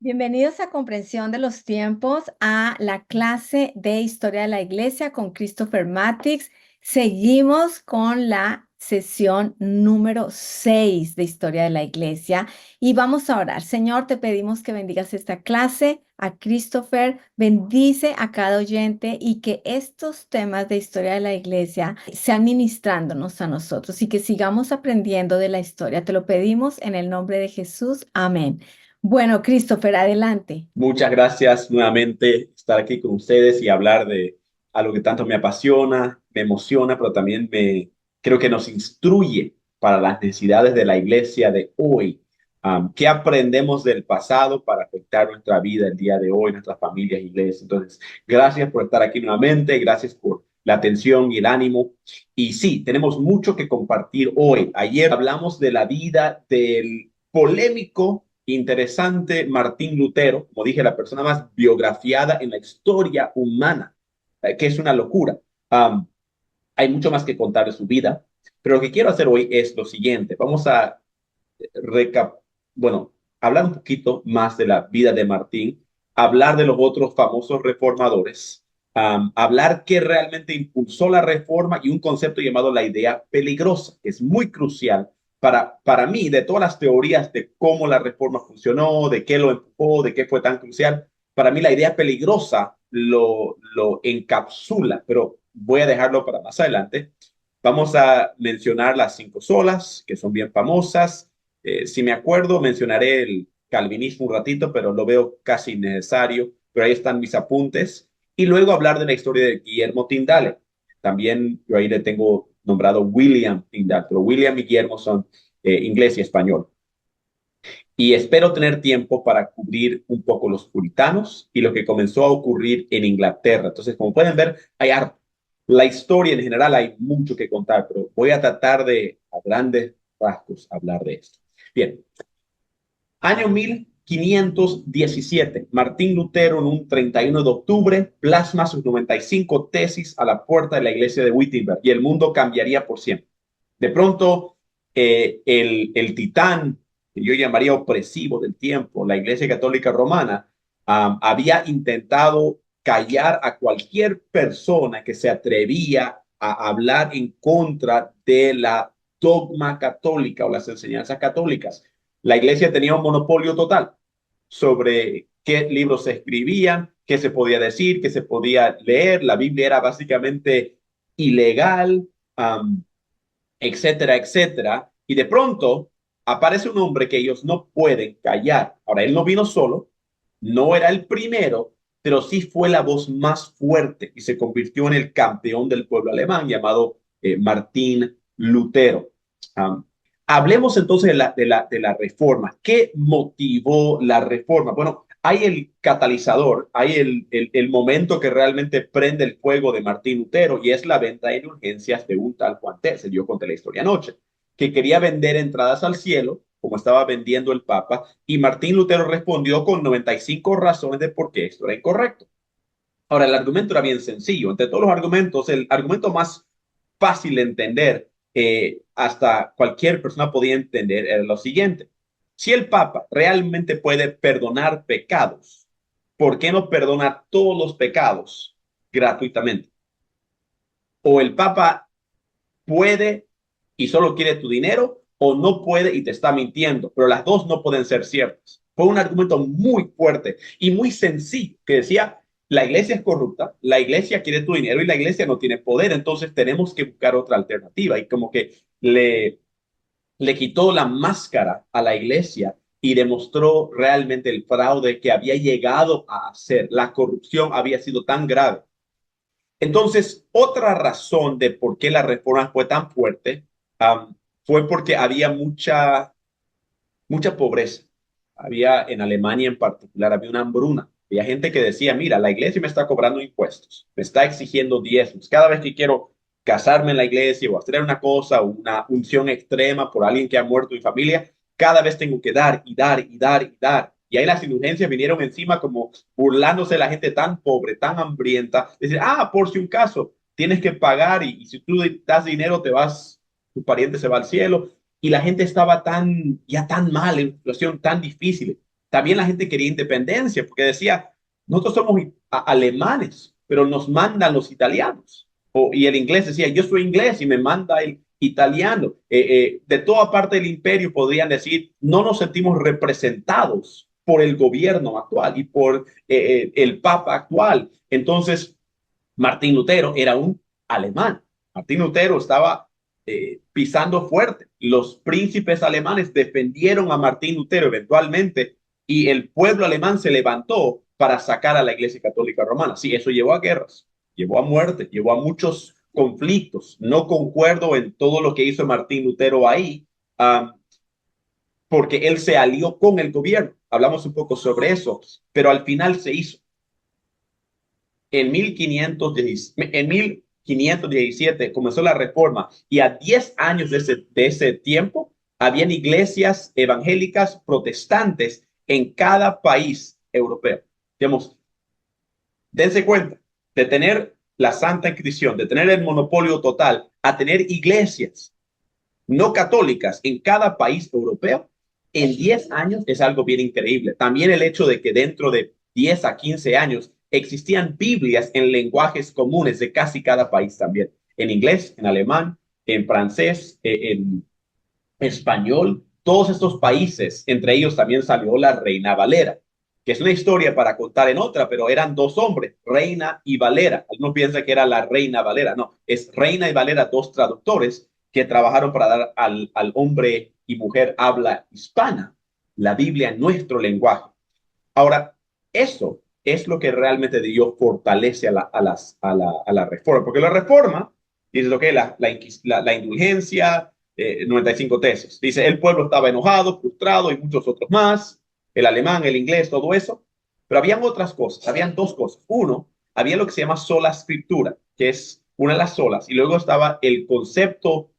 Bienvenidos a Comprensión de los Tiempos, a la clase de Historia de la Iglesia con Christopher Matix. Seguimos con la sesión número 6 de Historia de la Iglesia y vamos a orar. Señor, te pedimos que bendigas esta clase, a Christopher, bendice a cada oyente y que estos temas de Historia de la Iglesia sean ministrándonos a nosotros y que sigamos aprendiendo de la historia. Te lo pedimos en el nombre de Jesús. Amén. Bueno, Christopher, adelante. Muchas gracias nuevamente estar aquí con ustedes y hablar de algo que tanto me apasiona, me emociona, pero también creo que nos instruye para las necesidades de la iglesia de hoy. ¿Qué aprendemos del pasado para afectar nuestra vida el día de hoy, nuestras familias, iglesias? Entonces, gracias por estar aquí nuevamente, gracias por la atención y el ánimo. Y sí, tenemos mucho que compartir hoy. Ayer hablamos de la vida del polémico, interesante Martín Lutero, como dije, la persona más biografiada en la historia humana, que es una locura. Hay mucho más que contar de su vida, pero lo que quiero hacer hoy es lo siguiente. Vamos a recap bueno, hablar un poquito más de la vida de Martín, hablar de los otros famosos reformadores, hablar qué realmente impulsó la reforma y un concepto llamado la idea peligrosa, que es muy crucial para mí, de todas las teorías de cómo la reforma funcionó, de qué lo empujó, de qué fue tan crucial. Para mí la idea peligrosa lo encapsula, pero voy a dejarlo para más adelante. Vamos a mencionar las 5 solas, que son bien famosas. Si me acuerdo, mencionaré el calvinismo un ratito, pero lo veo casi innecesario. Pero ahí están mis apuntes. Y luego hablar de la historia de Guillermo Tindale. También yo ahí le tengo nombrado William Tindale, pero William y Guillermo son inglés y español. Y espero tener tiempo para cubrir un poco los puritanos y lo que comenzó a ocurrir en Inglaterra. Entonces, como pueden ver, hay harto. La historia en general hay mucho que contar, pero voy a tratar de, a grandes rasgos, hablar de esto. Bien, año 1517, Martín Lutero en un 31 de octubre plasma sus 95 tesis a la puerta de la iglesia de Wittenberg y el mundo cambiaría por siempre. De pronto, el titán, que yo llamaría opresivo del tiempo, la Iglesia Católica Romana, había intentado callar a cualquier persona que se atrevía a hablar en contra de la dogma católica o las enseñanzas católicas. La iglesia tenía un monopolio total sobre qué libros se escribían, qué se podía decir, qué se podía leer. La Biblia era básicamente ilegal, etcétera, etcétera. Y de pronto aparece un hombre que ellos no pueden callar. Ahora, él no vino solo, no era el primero, pero sí fue la voz más fuerte y se convirtió en el campeón del pueblo alemán llamado Martín Lutero. Um, Hablemos entonces de la reforma. ¿Qué motivó la reforma? Bueno, hay el catalizador, hay el momento que realmente prende el fuego de Martín Lutero y es la venta en urgencias de un tal Juan Terce, dio contra la historia anoche, que quería vender entradas al cielo, como estaba vendiendo el Papa, y Martín Lutero respondió con 95 razones de por qué esto era incorrecto. Ahora, el argumento era bien sencillo. Entre todos los argumentos, el argumento más fácil de entender, hasta cualquier persona podía entender, era lo siguiente. Si el Papa realmente puede perdonar pecados, ¿por qué no perdona todos los pecados gratuitamente? O el Papa puede y solo quiere tu dinero, o no puede y te está mintiendo, pero las dos no pueden ser ciertas. Fue un argumento muy fuerte y muy sencillo que decía, la iglesia es corrupta, la iglesia quiere tu dinero y la iglesia no tiene poder, entonces tenemos que buscar otra alternativa. Y como que le quitó la máscara a la iglesia y demostró realmente el fraude que había llegado a hacer. La corrupción había sido tan grave. Entonces, otra razón de por qué la reforma fue tan fuerte, fue porque había mucha pobreza. Había en Alemania en particular, había una hambruna. Había gente que decía, mira, la iglesia me está cobrando impuestos, me está exigiendo diezmos. Cada vez que quiero casarme en la iglesia o hacer una cosa, una unción extrema por alguien que ha muerto en mi familia, cada vez tengo que dar y dar y dar y dar. Y ahí las indulgencias vinieron encima como burlándose de la gente tan pobre, tan hambrienta. Decir, por si un caso, tienes que pagar y si tú das dinero te vas, tu pariente se va al cielo y la gente estaba ya tan mal, en una situación tan difícil, También la gente quería independencia porque decía, nosotros somos alemanes, pero nos mandan los italianos. Y el inglés decía, yo soy inglés y me manda el italiano. De toda parte del imperio podrían decir, no nos sentimos representados por el gobierno actual y por el papa actual. Entonces, Martín Lutero era un alemán. Martín Lutero estaba pisando fuerte. Los príncipes alemanes defendieron a Martín Lutero eventualmente y el pueblo alemán se levantó para sacar a la Iglesia Católica Romana. Sí, eso llevó a guerras, llevó a muerte, llevó a muchos conflictos. No concuerdo en todo lo que hizo Martín Lutero ahí, porque él se alió con el gobierno. Hablamos un poco sobre eso, pero al final se hizo. En 1517 comenzó la reforma y a 10 años de ese tiempo habían iglesias evangélicas protestantes en cada país europeo. Digamos, dense cuenta de tener la Santa Inquisición, de tener el monopolio total, a tener iglesias no católicas en cada país europeo en 10 años es algo bien increíble. También el hecho de que dentro de 10 a 15 años existían Biblias en lenguajes comunes de casi cada país también, en inglés, en alemán, en francés, en español, todos estos países, entre ellos también salió la Reina Valera, que es una historia para contar en otra, pero eran dos hombres, Reina y Valera. Algunos piensan que era la Reina Valera, no, es Reina y Valera, dos traductores que trabajaron para dar al hombre y mujer habla hispana la Biblia en nuestro lenguaje. Ahora, eso es lo que realmente Dios fortalece a la reforma, porque la reforma dice lo que es la indulgencia, 95 tesis. Dice, el pueblo estaba enojado, frustrado y muchos otros más, el alemán, el inglés, todo eso, pero habían otras cosas, habían dos cosas. Uno, había lo que se llama sola escritura, que es una de las solas, y luego estaba el concepto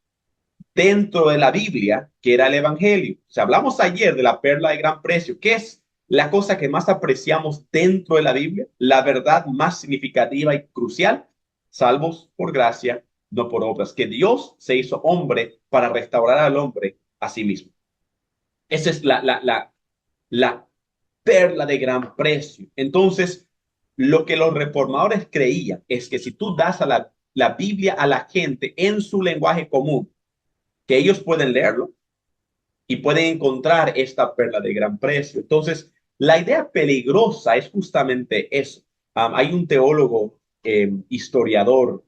dentro de la Biblia, que era el Evangelio. O sea, hablamos ayer de la perla de gran precio, que es la cosa que más apreciamos dentro de la Biblia, la verdad más significativa y crucial, salvos por gracia, no por obras, que Dios se hizo hombre para restaurar al hombre a sí mismo. Esa es la perla de gran precio. Entonces, lo que los reformadores creían es que si tú das a la Biblia a la gente en su lenguaje común, que ellos pueden leerlo y pueden encontrar esta perla de gran precio. Entonces, la idea peligrosa es justamente eso. Hay un teólogo, historiador,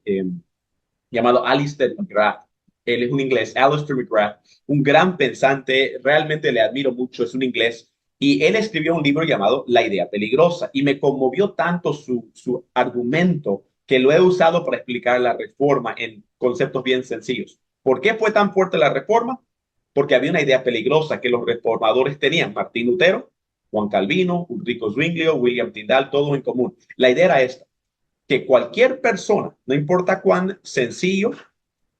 llamado Alistair McGrath. Él es un inglés, Alistair McGrath, un gran pensante, realmente le admiro mucho, es un inglés, y él escribió un libro llamado La idea peligrosa, y me conmovió tanto su argumento que lo he usado para explicar la reforma en conceptos bien sencillos. ¿Por qué fue tan fuerte la reforma? Porque había una idea peligrosa que los reformadores tenían, Martín Lutero, Juan Calvino, Ulrico Zwinglio, William Tyndale, todos en común. La idea era esta, que cualquier persona, no importa cuán sencillo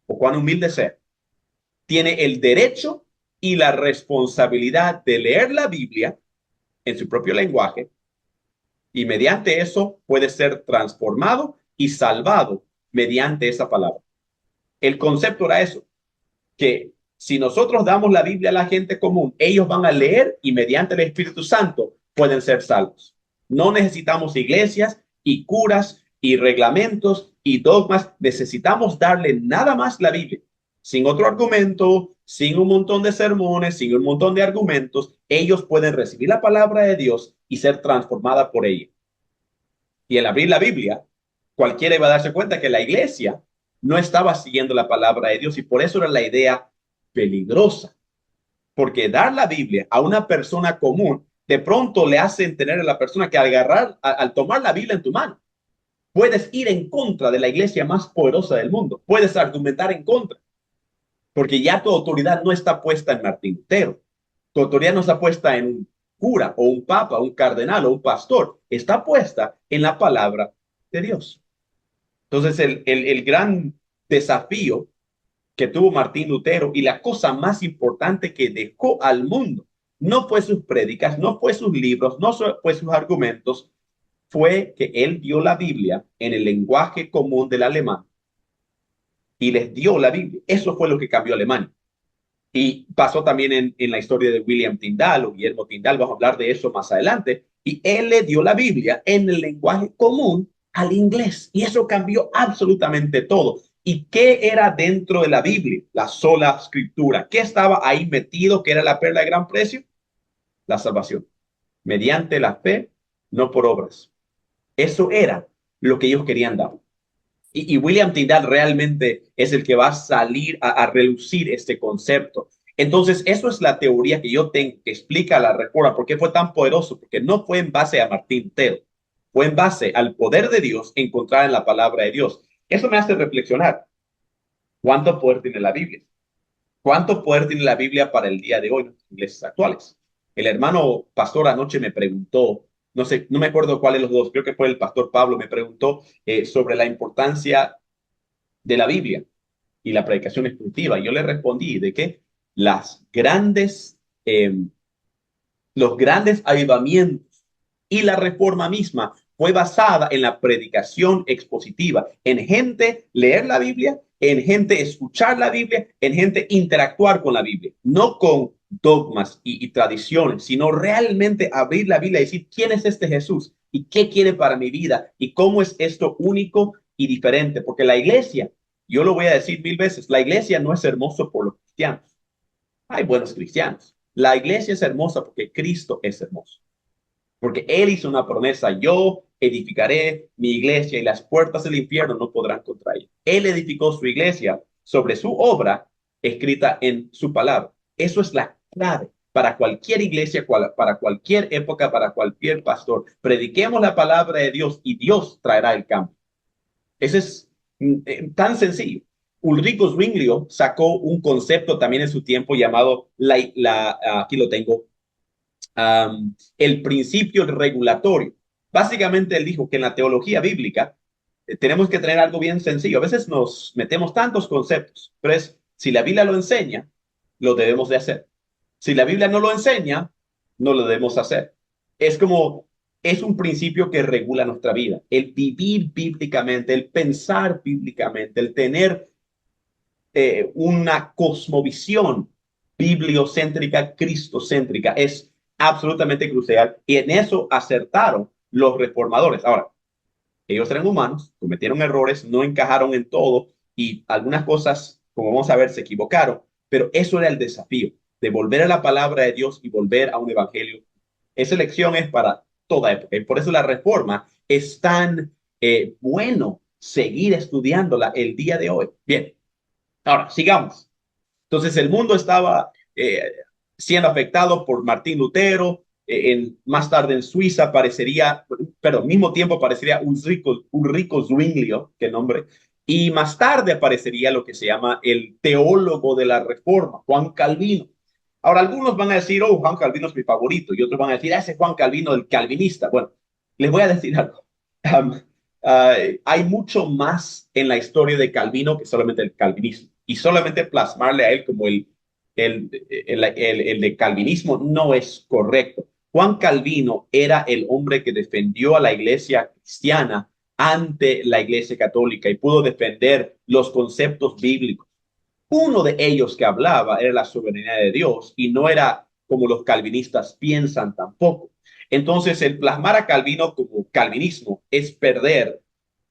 o cuán humilde sea, tiene el derecho y la responsabilidad de leer la Biblia en su propio lenguaje y mediante eso puede ser transformado y salvado mediante esa palabra. El concepto era eso, que si nosotros damos la Biblia a la gente común, ellos van a leer y mediante el Espíritu Santo pueden ser salvos. No necesitamos iglesias y curas y reglamentos y dogmas. Necesitamos darle nada más la Biblia, sin otro argumento, sin un montón de sermones, sin un montón de argumentos. Ellos pueden recibir la palabra de Dios y ser transformada por ella. Y al abrir la Biblia, cualquiera iba a darse cuenta que la iglesia no estaba siguiendo la palabra de Dios y por eso era la idea peligrosa. Porque dar la Biblia a una persona común de pronto le hace entender a la persona que al tomar la Biblia en tu mano, puedes ir en contra de la iglesia más poderosa del mundo. Puedes argumentar en contra. Porque ya tu autoridad no está puesta en Martín Lutero. Tu autoridad no está puesta en un cura o un papa, un cardenal o un pastor. Está puesta en la palabra de Dios. Entonces, el gran desafío que tuvo Martín Lutero y la cosa más importante que dejó al mundo no fue sus prédicas, no fue sus libros, no fue sus argumentos, fue que él dio la Biblia en el lenguaje común del alemán y les dio la Biblia. Eso fue lo que cambió Alemania. Y pasó también en la historia de William Tyndale o Guillermo Tyndale, vamos a hablar de eso más adelante. Y él le dio la Biblia en el lenguaje común al inglés. Y eso cambió absolutamente todo. ¿Y qué era dentro de la Biblia? La sola escritura. ¿Qué estaba ahí metido? ¿Qué era la perla de gran precio? La salvación. Mediante la fe, no por obras. Eso era lo que ellos querían dar. Y William Tyndale realmente es el que va a salir a relucir este concepto. Entonces, eso es la teoría que yo tengo que explica la reforma. ¿Por qué fue tan poderoso? Porque no fue en base a Martín Lutero, fue en base al poder de Dios encontrar en la palabra de Dios. Eso me hace reflexionar. ¿Cuánto poder tiene la Biblia? ¿Cuánto poder tiene la Biblia para el día de hoy en las iglesias actuales? El hermano pastor anoche me preguntó, no sé, no me acuerdo cuál de los dos, creo que fue el pastor Pablo, me preguntó sobre la importancia de la Biblia y la predicación exclusiva. Yo le respondí de que las grandes, los grandes avivamientos y la reforma misma fue basada en la predicación expositiva, en gente leer la Biblia, en gente escuchar la Biblia, en gente interactuar con la Biblia, no con dogmas y tradiciones, sino realmente abrir la Biblia y decir, ¿quién es este Jesús? ¿Y qué quiere para mi vida? ¿Y cómo es esto único y diferente? Porque la iglesia, yo lo voy a decir mil veces, la iglesia no es hermoso por los cristianos. Hay buenos cristianos. La iglesia es hermosa porque Cristo es hermoso. Porque Él hizo una promesa, yo edificaré mi iglesia y las puertas del infierno no podrán contra ella. Él edificó su iglesia sobre su obra escrita en su palabra. Eso es la clave para cualquier iglesia, para cualquier época, para cualquier pastor. Prediquemos la palabra de Dios y Dios traerá el cambio. Eso es tan sencillo. Ulrico Zwinglio sacó un concepto también en su tiempo llamado, aquí lo tengo, el principio regulatorio. Básicamente él dijo que en la teología bíblica tenemos que tener algo bien sencillo. A veces nos metemos tantos conceptos, pero es, si la Biblia lo enseña, lo debemos de hacer. Si la Biblia no lo enseña, no lo debemos hacer. Es como, es un principio que regula nuestra vida. El vivir bíblicamente, el pensar bíblicamente, el tener una cosmovisión bibliocéntrica, cristocéntrica, es absolutamente crucial y en eso acertaron los reformadores. Ahora, ellos eran humanos, cometieron errores, no encajaron en todo y algunas cosas, como vamos a ver, se equivocaron, pero eso era el desafío, de volver a la palabra de Dios y volver a un evangelio. Esa lección es para toda época y por eso la reforma es tan bueno seguir estudiándola el día de hoy. Bien, ahora sigamos. Entonces el mundo estaba siendo afectado por Martín Lutero. Más tarde en Suiza aparecería, perdón, al mismo tiempo aparecería Ulrico Zwinglio, qué nombre, y más tarde aparecería lo que se llama el teólogo de la Reforma, Juan Calvino. Ahora, algunos van a decir, oh, Juan Calvino es mi favorito, y otros van a decir, ese Juan Calvino, el calvinista. Bueno, les voy a decir algo. Um, hay mucho más en la historia de Calvino que solamente el calvinismo. Y solamente plasmarle a él como el de calvinismo no es correcto. Juan Calvino era el hombre que defendió a la iglesia cristiana ante la iglesia católica y pudo defender los conceptos bíblicos. Uno de ellos que hablaba era la soberanía de Dios y no era como los calvinistas piensan tampoco. Entonces, el plasmar a Calvino como calvinismo es perder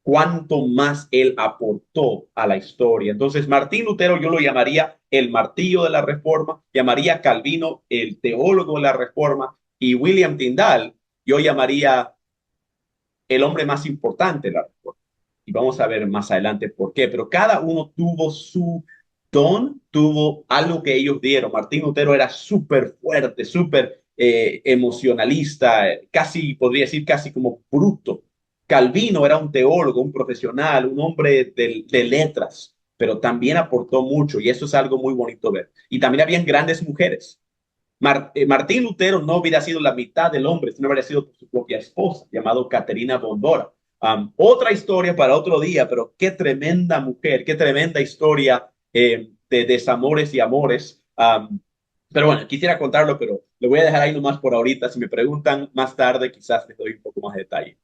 cuánto más él aportó a la historia. Entonces, Martín Lutero yo lo llamaría el martillo de la reforma, llamaría a Calvino el teólogo de la reforma y William Tyndale yo llamaría el hombre más importante de la reforma. Y vamos a ver más adelante por qué, pero cada uno tuvo su don, tuvo algo que ellos dieron. Martín Lutero era súper fuerte, súper emocionalista, casi, podría decir, casi como bruto. Calvino era un teólogo, un profesional, un hombre de letras, pero también aportó mucho y eso es algo muy bonito ver. Y también habían grandes mujeres. Martín Lutero no hubiera sido la mitad del hombre, sino hubiera sido su propia esposa, llamado Caterina Bondora. Otra historia para otro día, pero qué tremenda mujer, qué tremenda historia de desamores y amores. Pero bueno, quisiera contarlo, pero lo voy a dejar ahí nomás por ahorita. Si me preguntan más tarde, quizás les doy un poco más de detalle.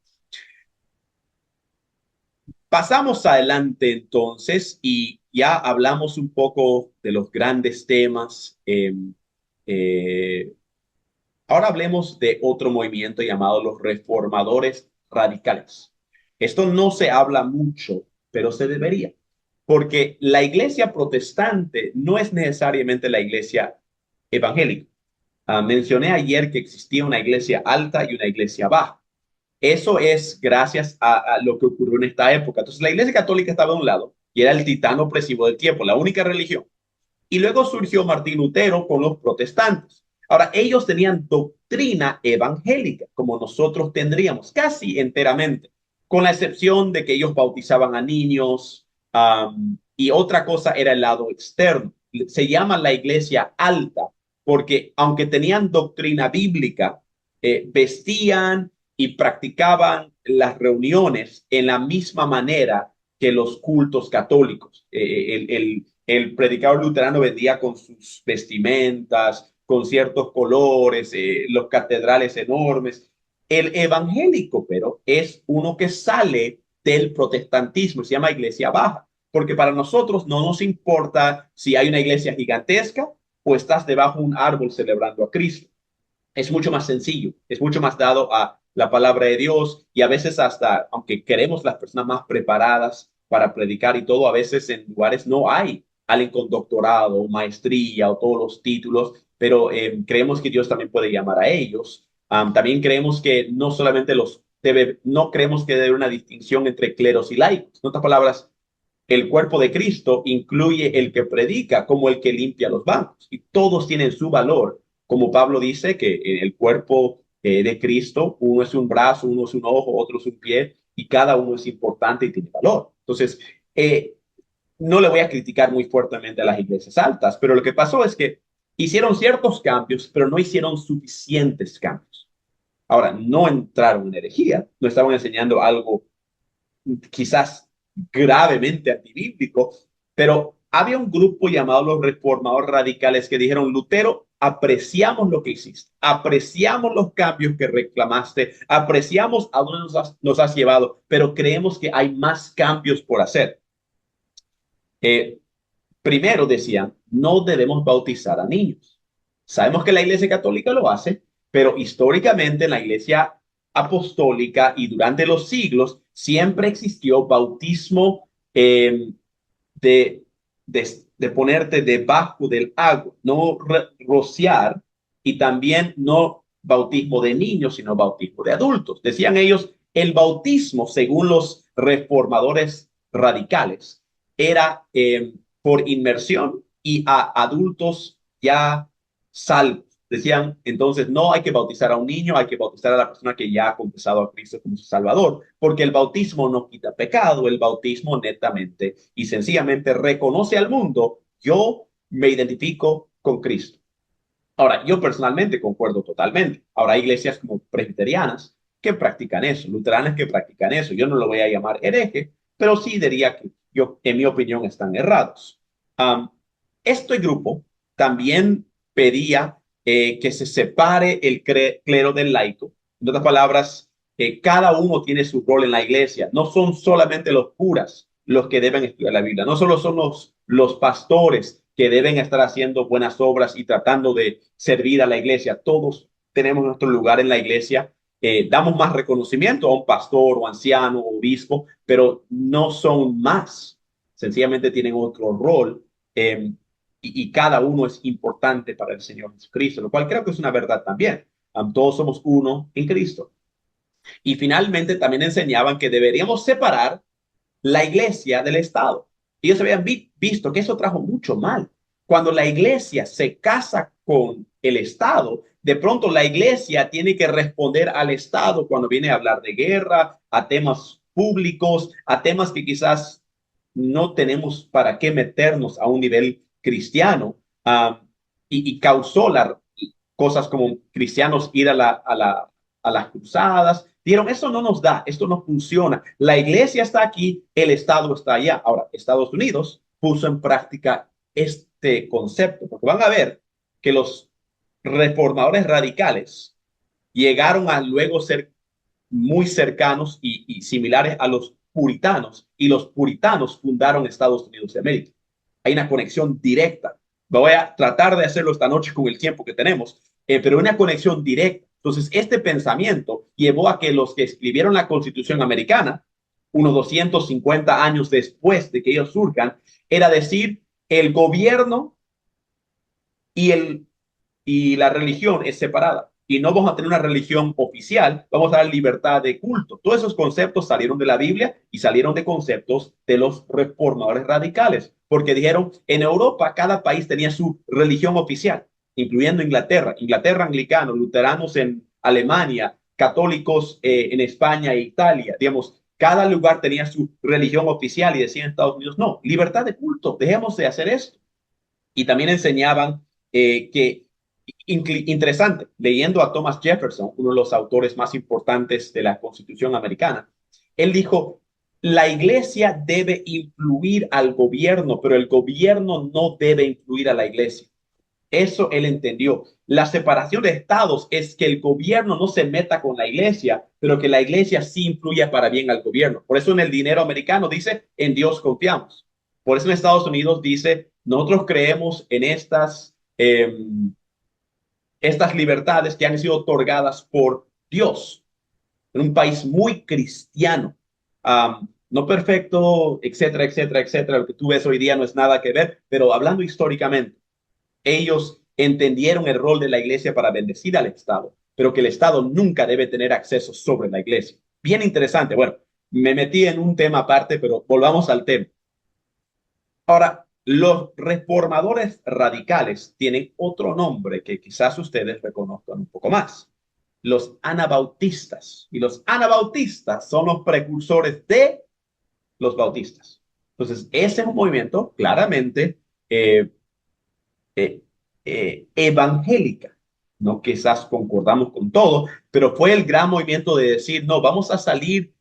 Pasamos adelante entonces y ya hablamos un poco de los grandes temas. Eh, Ahora hablemos de otro movimiento llamado los reformadores radicales. Esto no se habla mucho, pero se debería, porque la iglesia protestante no es necesariamente la iglesia evangélica. Mencioné ayer que existía una iglesia alta y una iglesia baja. Eso es gracias a lo que ocurrió en esta época. Entonces, la iglesia católica estaba de un lado y era el titán opresivo del tiempo, la única religión. Y luego surgió Martín Lutero con los protestantes. Ahora, ellos tenían doctrina evangélica, como nosotros tendríamos, casi enteramente, con la excepción de que ellos bautizaban a niños, y otra cosa era el lado externo. Se llama la iglesia alta, porque aunque tenían doctrina bíblica, vestían y practicaban las reuniones en la misma manera que los cultos católicos. El predicador luterano vendía con sus vestimentas, con ciertos colores, los catedrales enormes. El evangélico, pero, es uno que sale del protestantismo, se llama iglesia baja, porque para nosotros no nos importa si hay una iglesia gigantesca o estás debajo de un árbol celebrando a Cristo. Es mucho más sencillo, es mucho más dado a la palabra de Dios y a veces hasta, aunque queremos las personas más preparadas para predicar y todo, a veces en lugares no hay alguien con doctorado, maestría o todos los títulos, pero creemos que Dios también puede llamar a ellos. También creemos que no solamente no creemos que debe haber una distinción entre cleros y laicos. En otras palabras, el cuerpo de Cristo incluye el que predica como el que limpia los bancos y todos tienen su valor, como Pablo dice que en el cuerpo de Cristo uno es un brazo, uno es un ojo, otro es un pie y cada uno es importante y tiene valor. Entonces, no le voy a criticar muy fuertemente a las iglesias altas, pero lo que pasó es que hicieron ciertos cambios, pero no hicieron suficientes cambios. Ahora, no entraron en herejía, no estaban enseñando algo quizás gravemente antibíblico, pero había un grupo llamado los reformadores radicales que dijeron: Lutero, apreciamos lo que hiciste, apreciamos los cambios que reclamaste, apreciamos a dónde nos has llevado, pero creemos que hay más cambios por hacer. Eh, Primero decían, no debemos bautizar a niños. Sabemos que la Iglesia Católica lo hace, pero históricamente en la Iglesia Apostólica y durante los siglos siempre existió bautismo, de, de ponerte debajo del agua, no rociar, y también no bautismo de niños, sino bautismo de adultos. Decían ellos, el bautismo, según los reformadores radicales, era por inmersión y a adultos ya salvos. Decían, entonces no hay que bautizar a un niño, hay que bautizar a la persona que ya ha confesado a Cristo como su Salvador, porque el bautismo no quita pecado, el bautismo netamente y sencillamente reconoce al mundo: yo me identifico con Cristo. Ahora, yo personalmente concuerdo totalmente. Ahora, hay iglesias como presbiterianas que practican eso, luteranas que practican eso. Yo no lo voy a llamar hereje, pero sí diría que yo, en mi opinión, están errados. Um, este grupo también pedía que se separe el clero del laico. En otras palabras, cada uno tiene su rol en la iglesia. No son solamente los curas los que deben estudiar la Biblia, no solo son los pastores que deben estar haciendo buenas obras y tratando de servir a la iglesia. Todos tenemos nuestro lugar en la iglesia. Damos más reconocimiento a un pastor o anciano o obispo, pero no son más. Sencillamente tienen otro rol, y cada uno es importante para el Señor Jesucristo, lo cual creo que es una verdad también. Todos somos uno en Cristo. Y finalmente también enseñaban que deberíamos separar la iglesia del Estado. Ellos habían visto que eso trajo mucho mal. Cuando la iglesia se casa con el Estado, de pronto la iglesia tiene que responder al Estado cuando viene a hablar de guerra, a temas públicos, a temas que quizás no tenemos para qué meternos a un nivel cristiano, y causó cosas como cristianos ir a las cruzadas. Dieron, eso no nos da, esto no funciona. La iglesia está aquí, el Estado está allá. Ahora, Estados Unidos puso en práctica este concepto, porque van a ver que los reformadores radicales llegaron a luego ser muy cercanos y similares a los puritanos, y los puritanos fundaron Estados Unidos de América. Hay una conexión directa. Voy a tratar de hacerlo esta noche con el tiempo que tenemos, pero una conexión directa. Entonces, este pensamiento llevó a que los que escribieron la Constitución americana, unos 250 años después de que ellos surjan, era decir, el gobierno y, y la religión es separada. Y no vamos a tener una religión oficial, vamos a dar libertad de culto. Todos esos conceptos salieron de la Biblia y salieron de conceptos de los reformadores radicales, porque dijeron, en Europa cada país tenía su religión oficial, incluyendo Inglaterra, Inglaterra anglicano, luteranos en Alemania, católicos en España e Italia, digamos, cada lugar tenía su religión oficial y decían en Estados Unidos, no, libertad de culto, dejemos de hacer esto. Y también enseñaban que, interesante, leyendo a Thomas Jefferson, uno de los autores más importantes de la Constitución americana, él dijo, la iglesia debe influir al gobierno, pero el gobierno no debe influir a la iglesia. Eso él entendió. La separación de estados es que el gobierno no se meta con la iglesia, pero que la iglesia sí influya para bien al gobierno. Por eso en el dinero americano dice, en Dios confiamos. Por eso en Estados Unidos dice, nosotros creemos en estas libertades que han sido otorgadas por Dios, en un país muy cristiano, no perfecto, etcétera, etcétera, etcétera. Lo que tú ves hoy día no es nada que ver, pero hablando históricamente, ellos entendieron el rol de la iglesia para bendecir al Estado, pero que el Estado nunca debe tener acceso sobre la iglesia. Bien interesante. Bueno, me metí en un tema aparte, pero volvamos al tema. Ahora, los reformadores radicales tienen otro nombre que quizás ustedes reconozcan un poco más. Los anabautistas. Y los anabautistas son los precursores de los bautistas. Entonces, ese es un movimiento claramente eh, evangélica. No quizás concordamos con todo, pero fue el gran movimiento de decir, no, vamos a salir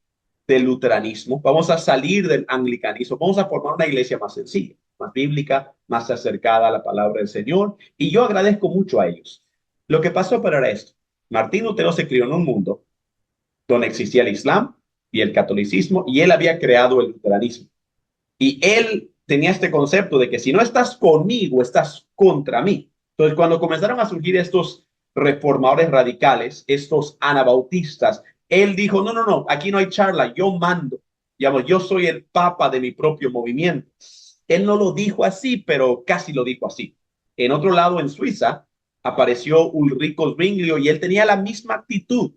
del luteranismo, vamos a salir del anglicanismo, vamos a formar una iglesia más sencilla, más bíblica, más acercada a la palabra del Señor. Y yo agradezco mucho a ellos. Lo que pasó para esto, Martín Lutero se crió en un mundo donde existía el Islam y el catolicismo, y él había creado el luteranismo. Y él tenía este concepto de que si no estás conmigo, estás contra mí. Entonces, cuando comenzaron a surgir estos reformadores radicales, estos anabautistas, él dijo, no, no, no, aquí no hay charla, yo mando. Digamos, yo soy el papa de mi propio movimiento. Él no lo dijo así, pero casi lo dijo así. En otro lado, en Suiza, apareció Ulrico Zwinglio y él tenía la misma actitud.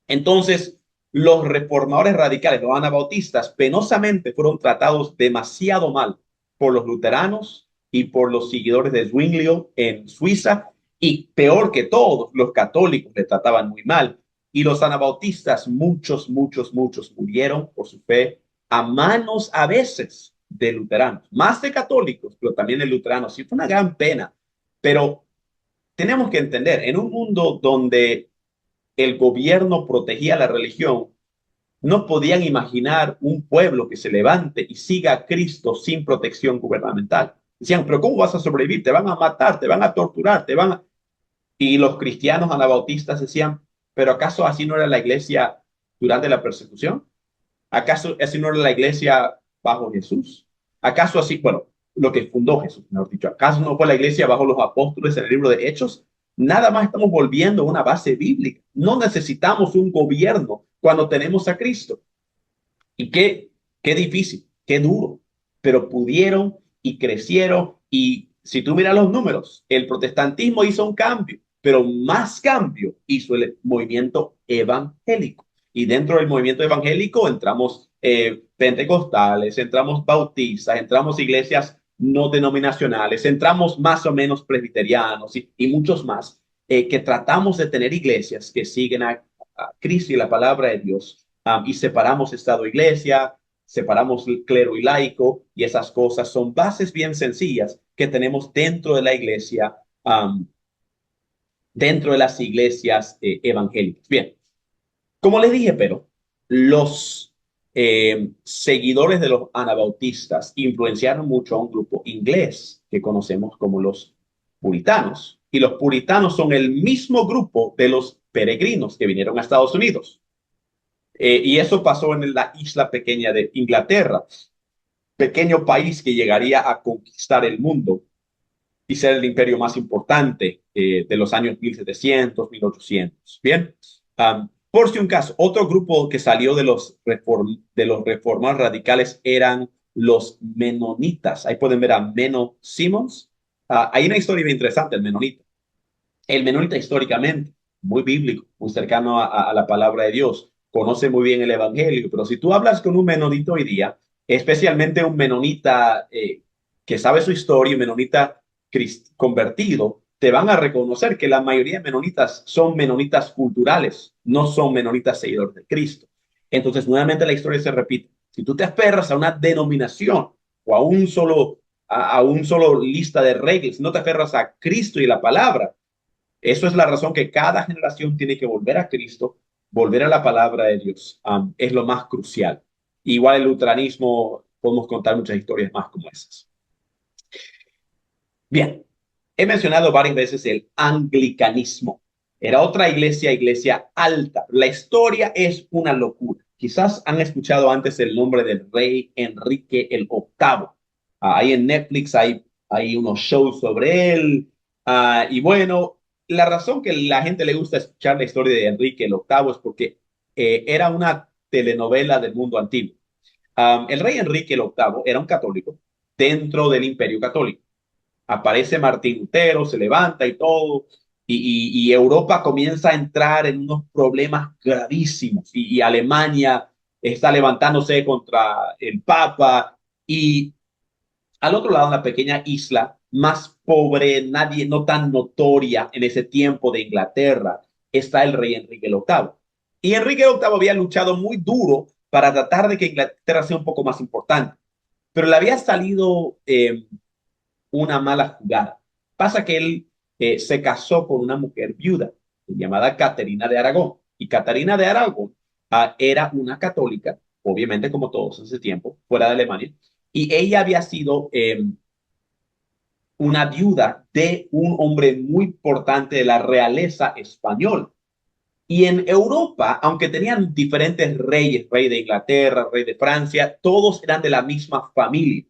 Entonces, los reformadores radicales, los anabautistas, penosamente fueron tratados demasiado mal por los luteranos y por los seguidores de Zwinglio en Suiza, y peor que todos, los católicos le trataban muy mal. Y los anabautistas, muchos, muchos, muchos murieron por su fe a manos a veces de luteranos, más de católicos, pero también de luteranos. Sí, fue una gran pena. Pero tenemos que entender, en un mundo donde el gobierno protegía la religión, no podían imaginar un pueblo que se levante y siga a Cristo sin protección gubernamental. Decían, pero ¿cómo vas a sobrevivir? Te van a matar, te van a torturar, te van a... Y los cristianos anabautistas decían, pero ¿acaso así no era la iglesia durante la persecución? ¿Acaso así no era la iglesia bajo Jesús? ¿Acaso así, bueno, lo que fundó Jesús, mejor dicho, acaso no fue la iglesia bajo los apóstoles en el libro de Hechos? Nada más estamos volviendo a una base bíblica. No necesitamos un gobierno cuando tenemos a Cristo. Y qué difícil, qué duro, pero pudieron y crecieron. Y si tú miras los números, el protestantismo hizo un cambio, pero más cambio hizo el movimiento evangélico. Y dentro del movimiento evangélico entramos pentecostales, entramos bautistas, entramos iglesias no denominacionales, entramos más o menos presbiterianos y muchos más, que tratamos de tener iglesias que siguen a Cristo y la palabra de Dios. Y separamos Estado-Iglesia, separamos el clero y laico, y esas cosas son bases bien sencillas que tenemos dentro de la iglesia, dentro de las iglesias evangélicas. Bien, como les dije, pero los seguidores de los anabautistas influenciaron mucho a un grupo inglés que conocemos como los puritanos. Y los puritanos son el mismo grupo de los peregrinos que vinieron a Estados Unidos. Y eso pasó en la isla pequeña de Inglaterra. pequeño país que llegaría a conquistar el mundo y ser el imperio más importante de los años 1700, 1800. Bien, por si un caso, otro grupo que salió de los reformas radicales eran los menonitas. Ahí pueden ver a Menno Simons. Hay una historia bien interesante, el menonita. El menonita históricamente, muy bíblico, muy cercano a la palabra de Dios, conoce muy bien el evangelio, pero si tú hablas con un menonita hoy día, especialmente un menonita que sabe su historia, un menonita convertido, te van a reconocer que la mayoría de menonitas son menonitas culturales, no son menonitas seguidores de Cristo. Entonces, nuevamente la historia se repite. Si tú te aferras a una denominación o a un solo lista de reglas, no te aferras a Cristo y la palabra, eso es la razón que cada generación tiene que volver a Cristo, volver a la palabra de Dios. Es lo más crucial. Igual el luteranismo, podemos contar muchas historias más como esas. Bien, he mencionado varias veces el anglicanismo. Era otra iglesia alta. La historia es una locura. Quizás han escuchado antes el nombre del rey Enrique el octavo. Ahí en Netflix hay unos shows sobre él. Y bueno, la razón que la gente le gusta escuchar la historia de Enrique el octavo es porque era una telenovela del mundo antiguo. El rey Enrique el octavo era un católico dentro del imperio católico. Aparece Martín Lutero, se levanta y todo, y Europa comienza a entrar en unos problemas gravísimos, y Alemania está levantándose contra el Papa, y al otro lado, una pequeña isla más pobre, nadie, no tan notoria en ese tiempo de Inglaterra, está el rey Enrique el octavo. Y Enrique el octavo había luchado muy duro para tratar de que Inglaterra sea un poco más importante, pero le había salido una mala jugada. Pasa que él se casó con una mujer viuda llamada Caterina de Aragón. Y Caterina de Aragón era una católica, obviamente como todos en ese tiempo, fuera de Alemania, y ella había sido una viuda de un hombre muy importante de la realeza española. Y en Europa, aunque tenían diferentes reyes, rey de Inglaterra, rey de Francia, todos eran de la misma familia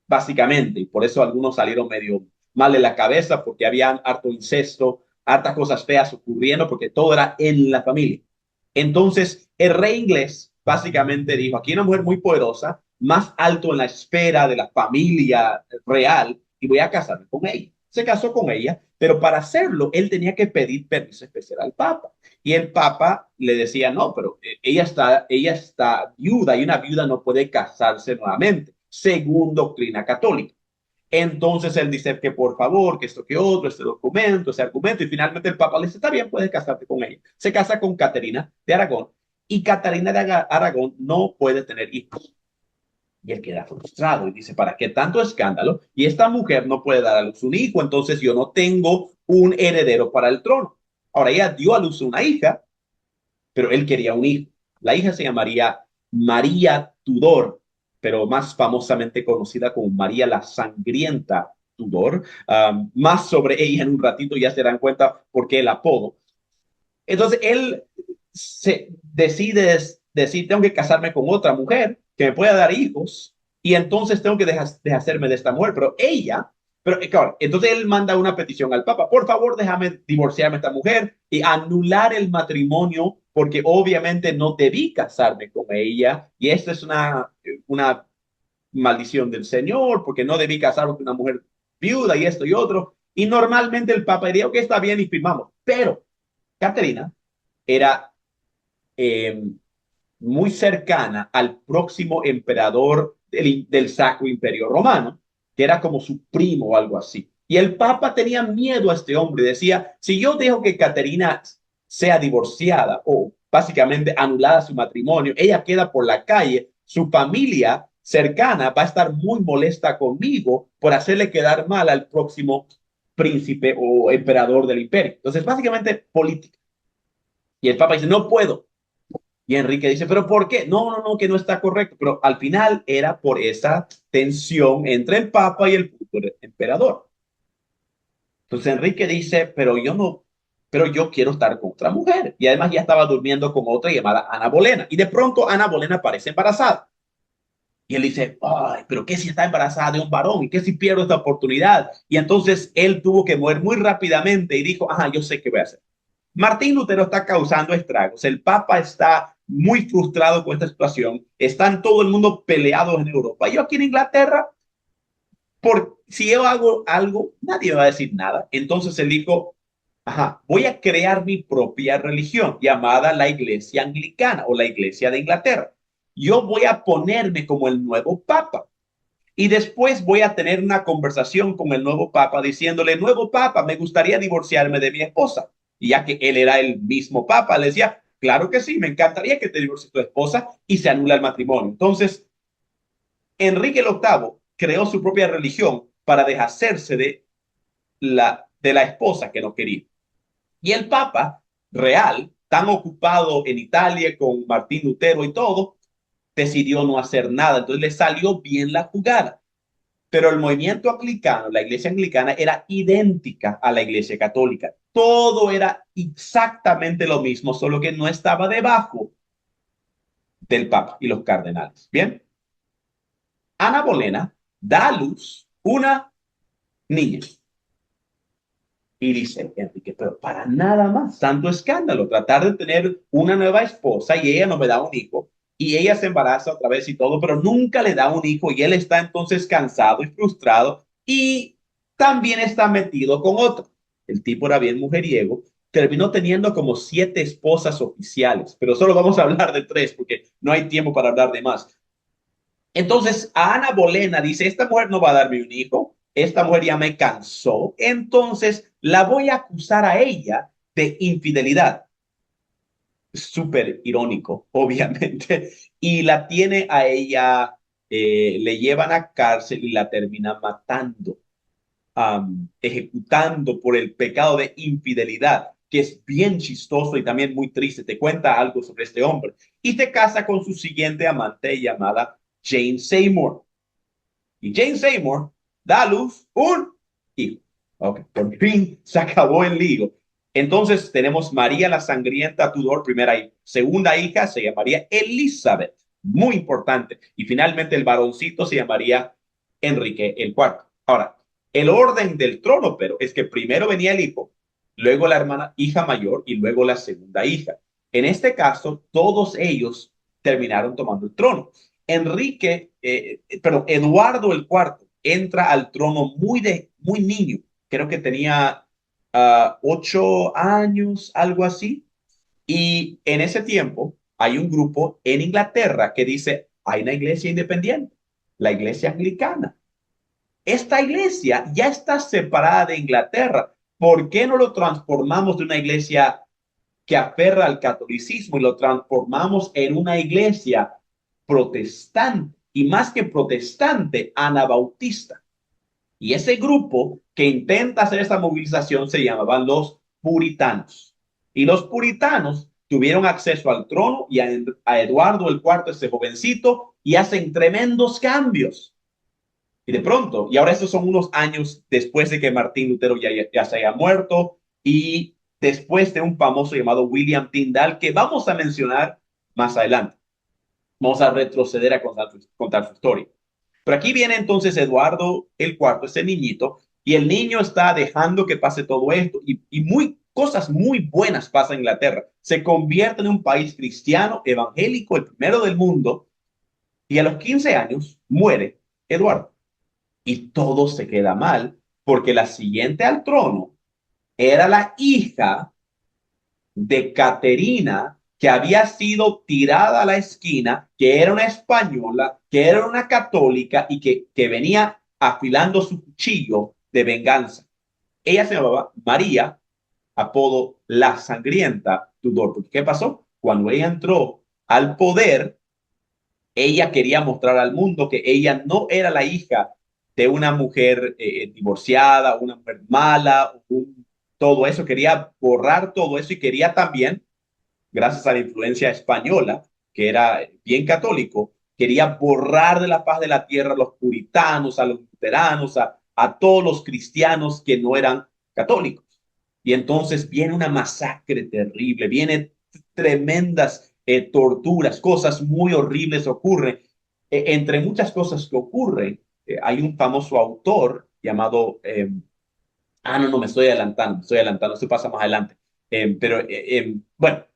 básicamente, y por eso algunos salieron medio mal de la cabeza porque había harto incesto, hartas cosas feas ocurriendo porque todo era en la familia. Entonces, el rey inglés básicamente dijo, aquí hay una mujer muy poderosa, más alto en la esfera de la familia real, y voy a casarme con ella. Se casó con ella, pero para hacerlo, él tenía que pedir permiso especial al Papa. Y el Papa le decía, no, pero ella está viuda y una viuda no puede casarse nuevamente según doctrina católica. Entonces él dice que por favor, que esto que otro, este documento, ese argumento, y finalmente el Papa le dice, está bien, puedes casarte con ella. Se casa con Caterina de Aragón, y Caterina de Aragón no puede tener hijos. Y él queda frustrado y dice, ¿para qué tanto escándalo? Y esta mujer no puede dar a luz un hijo, entonces yo no tengo un heredero para el trono. Ahora ella dio a luz una hija, pero él quería un hijo. La hija se llamaría María Tudor, pero más famosamente conocida como María la Sangrienta Tudor. Más sobre ella en un ratito, ya se dan cuenta por qué el apodo. Entonces él se decide decir, tengo que casarme con otra mujer que me pueda dar hijos, y entonces tengo que deshacerme de esta mujer, pero claro, entonces él manda una petición al Papa, por favor déjame divorciarme de esta mujer y anular el matrimonio, porque obviamente no debí casarme con ella, y esta es una maldición del Señor, porque no debí casarme con una mujer viuda y esto y otro, y normalmente el Papa diría, ok, está bien y firmamos, pero Caterina era eh, muy cercana al próximo emperador del Sacro Imperio Romano, que era como su primo o algo así. Y el Papa tenía miedo a este hombre. Decía, si yo dejo que Caterina sea divorciada o básicamente anulada su matrimonio, ella queda por la calle, su familia cercana va a estar muy molesta conmigo por hacerle quedar mal al próximo príncipe o emperador del imperio. Entonces, básicamente política. Y el Papa dice, no puedo. Y Enrique dice, pero ¿por qué? No, no, no, que no está correcto. Pero al final era por esa tensión entre el Papa y el futuro emperador. Entonces Enrique dice, pero yo no, pero yo quiero estar con otra mujer. Y además ya estaba durmiendo con otra llamada Ana Bolena. Y de pronto Ana Bolena parece embarazada. Y él dice, ay, pero ¿qué si está embarazada de un varón? ¿Y qué si pierdo esta oportunidad? Y entonces él tuvo que mover muy rápidamente y dijo, ajá, yo sé qué voy a hacer. Martín Lutero está causando estragos. El Papa está muy frustrado con esta situación. Están todo el mundo peleados en Europa. Yo aquí en Inglaterra, por si yo hago algo, nadie me va a decir nada. Entonces él dijo, ajá, voy a crear mi propia religión llamada la Iglesia Anglicana o la Iglesia de Inglaterra. Yo voy a ponerme como el nuevo Papa. Y después voy a tener una conversación con el nuevo papa diciéndole, nuevo papa, me gustaría divorciarme de mi esposa. Y ya que él era el mismo papa, le decía, claro que sí, me encantaría que te divorcies de tu esposa y se anula el matrimonio. Entonces, Enrique VIII creó su propia religión para deshacerse de la esposa que no quería. Y el papa real, tan ocupado en Italia con Martín Lutero y todo, decidió no hacer nada. Entonces le salió bien la jugada. Pero el movimiento anglicano, la iglesia anglicana, era idéntica a la iglesia católica. Todo era exactamente lo mismo, solo que no estaba debajo del papa y los cardenales. Bien, Ana Bolena da a luz una niña y dice, Enrique, pero para nada más, tanto escándalo, tratar de tener una nueva esposa y ella no me da un hijo y ella se embaraza otra vez y todo, pero nunca le da un hijo y él está entonces cansado y frustrado y también está metido con otro. El tipo era bien mujeriego, terminó teniendo como 7 esposas oficiales, pero solo vamos a hablar de 3 porque no hay tiempo para hablar de más. Entonces, a Ana Bolena dice, esta mujer no va a darme un hijo, esta mujer ya me cansó, entonces la voy a acusar a ella de infidelidad. Súper irónico, obviamente, y la tiene a ella, le llevan a cárcel y la termina matando, ejecutando por el pecado de infidelidad, que es bien chistoso y también muy triste. Te cuenta algo sobre este hombre y se casa con su siguiente amante llamada Jane Seymour. Y Jane Seymour da a luz un hijo. Okay, por fin se acabó el lío. Entonces tenemos María la Sangrienta Tudor, primera hija. Segunda hija se llamaría Elizabeth, muy importante. Y finalmente el varoncito se llamaría Enrique el cuarto. Ahora, el orden del trono, pero es que primero venía el hijo, luego la hermana hija mayor y luego la segunda hija. En este caso, todos ellos terminaron tomando el trono. Eduardo el cuarto entra al trono muy niño, creo que tenía 8 años, algo así, y en ese tiempo hay un grupo en Inglaterra que dice, hay una iglesia independiente, la iglesia anglicana. Esta iglesia ya está separada de Inglaterra. ¿Por qué no lo transformamos de una iglesia que aferra al catolicismo y lo transformamos en una iglesia protestante y más que protestante, anabautista? Y ese grupo que intenta hacer esta movilización se llamaban los puritanos. Y los puritanos tuvieron acceso al trono y a Eduardo el cuarto, ese jovencito, y hacen tremendos cambios. Y de pronto, y ahora estos son unos años después de que Martín Lutero ya se haya muerto y después de un famoso llamado William Tyndale que vamos a mencionar más adelante. Vamos a retroceder a contar su historia. Pero aquí viene entonces Eduardo el cuarto, ese niñito, y el niño está dejando que pase todo esto y cosas muy buenas pasan en Inglaterra. Se convierte en un país cristiano, evangélico, el primero del mundo, y a los 15 años muere Eduardo. Y todo se queda mal, porque la siguiente al trono era la hija de Caterina, que había sido tirada a la esquina, que era una española, que era una católica y que venía afilando su cuchillo de venganza. Ella se llamaba María, apodo la Sangrienta Tudor. Porque ¿qué pasó? Cuando ella entró al poder, ella quería mostrar al mundo que ella no era la hija de una mujer divorciada, una mujer mala, todo eso, quería borrar todo eso y quería también, gracias a la influencia española, que era bien católico, quería borrar de la faz de la tierra a los puritanos, a los luteranos, a todos los cristianos que no eran católicos. Y entonces viene una masacre terrible, vienen tremendas torturas, cosas muy horribles ocurren. Entre muchas cosas que ocurren, hay un famoso autor llamado, no, me estoy adelantando, esto pasa más adelante. Bueno,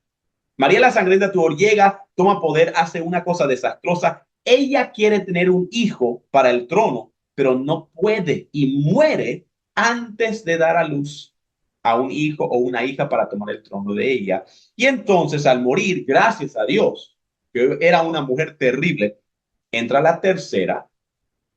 María la Sangrienta Tudor llega, toma poder, hace una cosa desastrosa. Ella quiere tener un hijo para el trono, pero no puede y muere antes de dar a luz a un hijo o una hija para tomar el trono de ella. Y entonces al morir, gracias a Dios, que era una mujer terrible, entra la tercera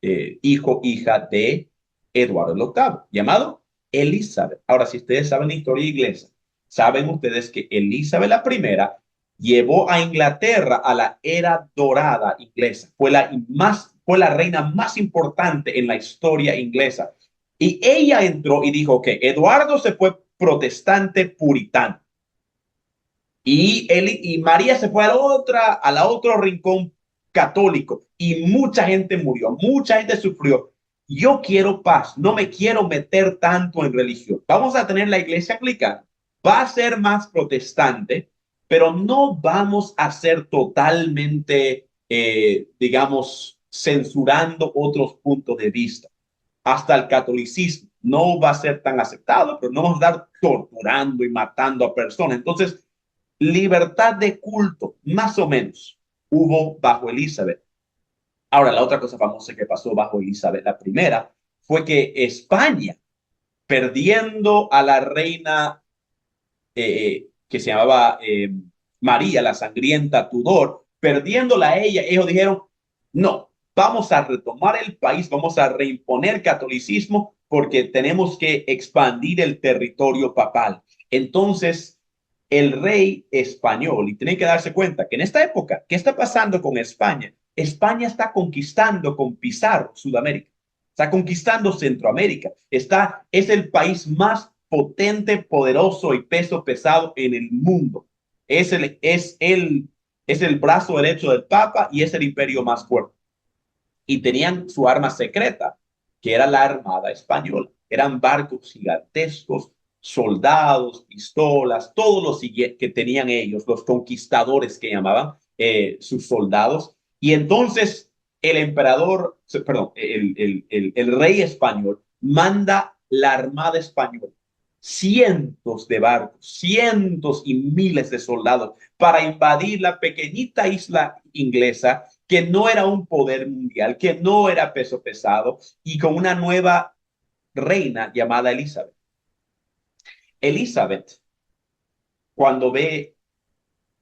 hija de Eduardo el octavo, llamado Elizabeth. Ahora, si ustedes saben la historia inglesa, saben ustedes que Elizabeth la primera llevó a Inglaterra a la era dorada inglesa. Fue la reina más importante en la historia inglesa. Y ella entró y dijo que Eduardo se fue protestante puritano. Y María se fue a la otro rincón católico y mucha gente murió, mucha gente sufrió. Yo quiero paz, no me quiero meter tanto en religión. Vamos a tener la iglesia anglicana, va a ser más protestante, pero no vamos a ser totalmente, digamos, censurando otros puntos de vista. Hasta el catolicismo no va a ser tan aceptado, pero no vamos a estar torturando y matando a personas. Entonces, libertad de culto, más o menos, hubo bajo Elizabeth. Ahora, la otra cosa famosa que pasó bajo Elizabeth la primera fue que España, perdiendo a la reina que se llamaba María la Sangrienta Tudor, perdiéndola a ella, ellos dijeron, no, vamos a retomar el país, vamos a reimponer catolicismo porque tenemos que expandir el territorio papal. Entonces, el rey español, y tienen que darse cuenta que en esta época, ¿qué está pasando con España? España está conquistando con Pizarro Sudamérica, está conquistando Centroamérica, es el país más potente, poderoso y peso pesado en el mundo. Es el brazo derecho del Papa y es el imperio más fuerte. Y tenían su arma secreta, que era la Armada Española. Eran barcos gigantescos, soldados, pistolas, todos los que tenían ellos, los conquistadores que llamaban sus soldados. Y entonces el emperador, perdón, el rey español manda la Armada Española, cientos de barcos, cientos y miles de soldados para invadir la pequeñita isla inglesa que no era un poder mundial, que no era peso pesado y con una nueva reina llamada Elizabeth. Elizabeth, cuando ve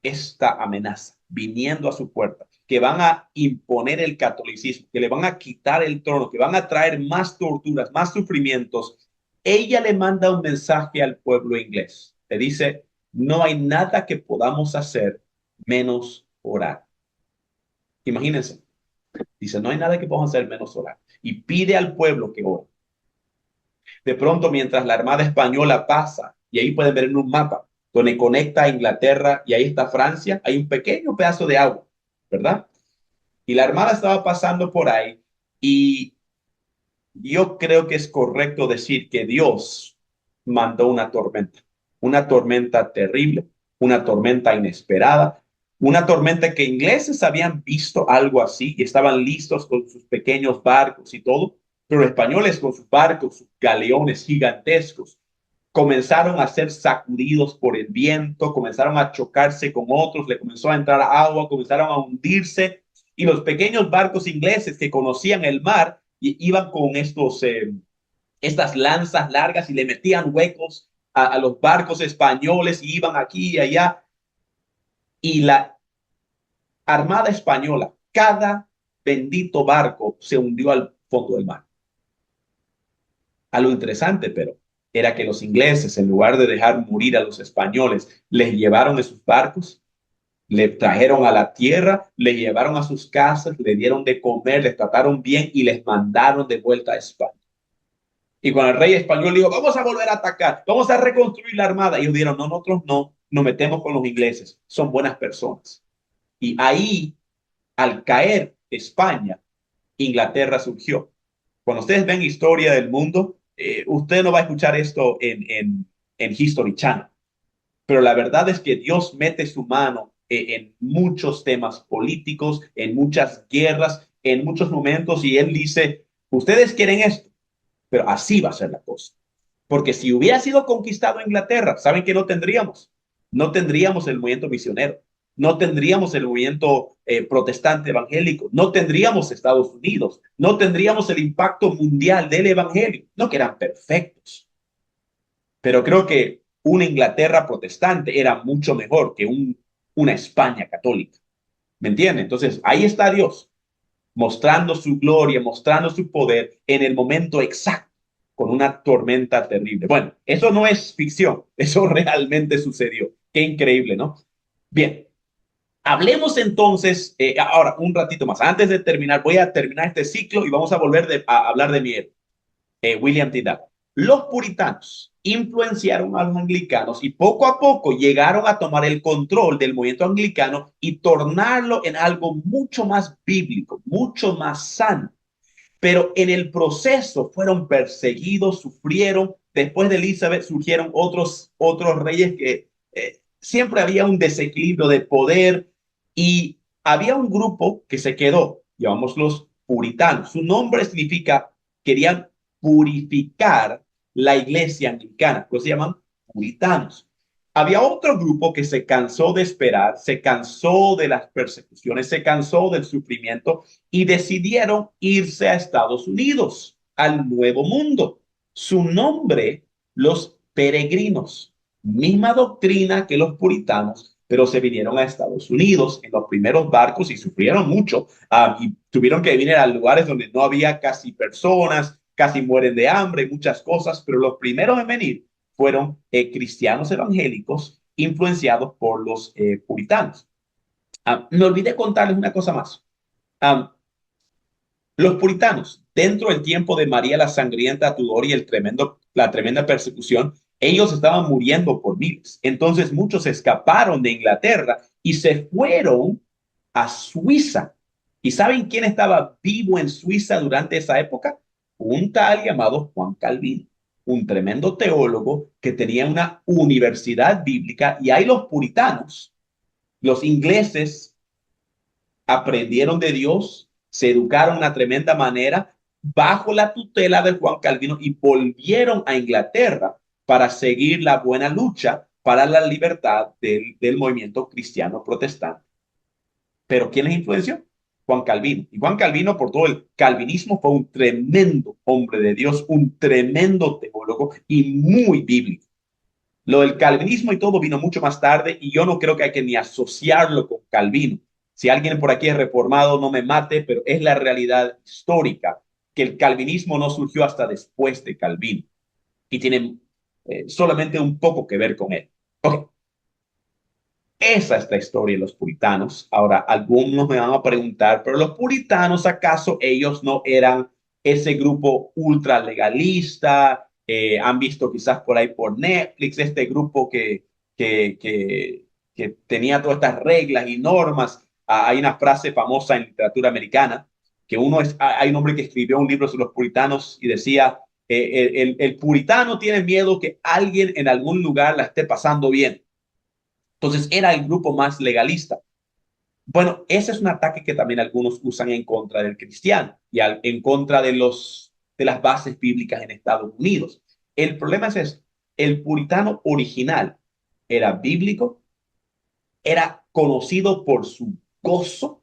esta amenaza viniendo a su puerta, que van a imponer el catolicismo, que le van a quitar el trono, que van a traer más torturas, más sufrimientos, ella le manda un mensaje al pueblo inglés. Le dice, no hay nada que podamos hacer menos orar. Imagínense, dice, no hay nada que podamos hacer menos orar. Y pide al pueblo que ore. De pronto, mientras la Armada Española pasa, y ahí pueden ver en un mapa, donde conecta a Inglaterra y ahí está Francia, hay un pequeño pedazo de agua, ¿verdad? Y la Armada estaba pasando por ahí y yo creo que es correcto decir que Dios mandó una tormenta terrible, una tormenta inesperada, una tormenta que ingleses habían visto algo así y estaban listos con sus pequeños barcos y todo, pero españoles con sus barcos, sus galeones gigantescos, comenzaron a ser sacudidos por el viento, comenzaron a chocarse con otros, le comenzó a entrar agua, comenzaron a hundirse y los pequeños barcos ingleses que conocían el mar iban con estas lanzas largas y le metían huecos a los barcos españoles y iban aquí y allá. Y la Armada Española, cada bendito barco se hundió al fondo del mar. Algo interesante, pero era que los ingleses, en lugar de dejar morir a los españoles, les llevaron de sus barcos, le trajeron a la tierra, le llevaron a sus casas, le dieron de comer, les trataron bien y les mandaron de vuelta a España. Y cuando el rey español dijo, vamos a volver a atacar, vamos a reconstruir la armada, ellos dijeron, no, nosotros no, nos metemos con los ingleses, son buenas personas. Y ahí, al caer España, Inglaterra surgió. Cuando ustedes ven historia del mundo, usted no va a escuchar esto en History Channel, pero la verdad es que Dios mete su mano en muchos temas políticos, en muchas guerras, en muchos momentos y él dice, ustedes quieren esto, pero así va a ser la cosa. Porque si hubiera sido conquistado Inglaterra, ¿saben qué no tendríamos? No tendríamos el movimiento misionero, no tendríamos el movimiento protestante evangélico, no tendríamos Estados Unidos, no tendríamos el impacto mundial del evangelio. No que eran perfectos, pero creo que una Inglaterra protestante era mucho mejor que una España católica. ¿Me entiende? Entonces, ahí está Dios mostrando su gloria, mostrando su poder en el momento exacto, con una tormenta terrible. Bueno, eso no es ficción, eso realmente sucedió. Qué increíble, ¿no? Bien, hablemos entonces, ahora un ratito más, antes de terminar, voy a terminar este ciclo y vamos a volver a hablar de mi héroe. William Tyndale. Los puritanos influenciaron a los anglicanos y poco a poco llegaron a tomar el control del movimiento anglicano y tornarlo en algo mucho más bíblico, mucho más sano. Pero en el proceso fueron perseguidos, sufrieron. Después de Elizabeth surgieron otros reyes que siempre había un desequilibrio de poder y había un grupo que se quedó, llamamos los puritanos. Su nombre significa, querían purificar la iglesia anglicana, pues se llaman puritanos. Había otro grupo que se cansó de esperar, se cansó de las persecuciones, se cansó del sufrimiento y decidieron irse a Estados Unidos, al Nuevo Mundo. Su nombre, los peregrinos. Misma doctrina que los puritanos, pero se vinieron a Estados Unidos en los primeros barcos y sufrieron mucho. Y tuvieron que venir a lugares donde no había casi personas, casi mueren de hambre, muchas cosas, pero los primeros en venir fueron cristianos evangélicos influenciados por los puritanos. Me olvidé contarles una cosa más. Um, los puritanos, dentro del tiempo de María la Sangrienta, Tudor y la tremenda persecución, ellos estaban muriendo por miles. Entonces muchos escaparon de Inglaterra y se fueron a Suiza. ¿Y saben quién estaba vivo en Suiza durante esa época? Un tal llamado Juan Calvino, un tremendo teólogo que tenía una universidad bíblica y ahí los puritanos, los ingleses, aprendieron de Dios, se educaron de una tremenda manera bajo la tutela de Juan Calvino y volvieron a Inglaterra para seguir la buena lucha para la libertad del movimiento cristiano protestante. Pero ¿quién les influenció? Juan Calvino. Y Juan Calvino, por todo el calvinismo, fue un tremendo hombre de Dios, un tremendo teólogo y muy bíblico. Lo del calvinismo y todo vino mucho más tarde y yo no creo que hay que ni asociarlo con Calvino. Si alguien por aquí es reformado, no me mate, pero es la realidad histórica que el calvinismo no surgió hasta después de Calvino y tiene solamente un poco que ver con él. Okay. Esa es la historia de los puritanos. Ahora, algunos me van a preguntar, pero los puritanos, ¿acaso ellos no eran ese grupo ultra legalista? Han visto quizás por ahí por Netflix este grupo que, que, que tenía todas estas reglas y normas. Hay una frase famosa en literatura americana que hay un hombre que escribió un libro sobre los puritanos y decía, el puritano tiene miedo que alguien en algún lugar la esté pasando bien. Entonces era el grupo más legalista. Bueno, ese es un ataque que también algunos usan en contra del cristiano y en contra de las bases bíblicas en Estados Unidos. El problema es eso. El puritano original era bíblico, era conocido por su gozo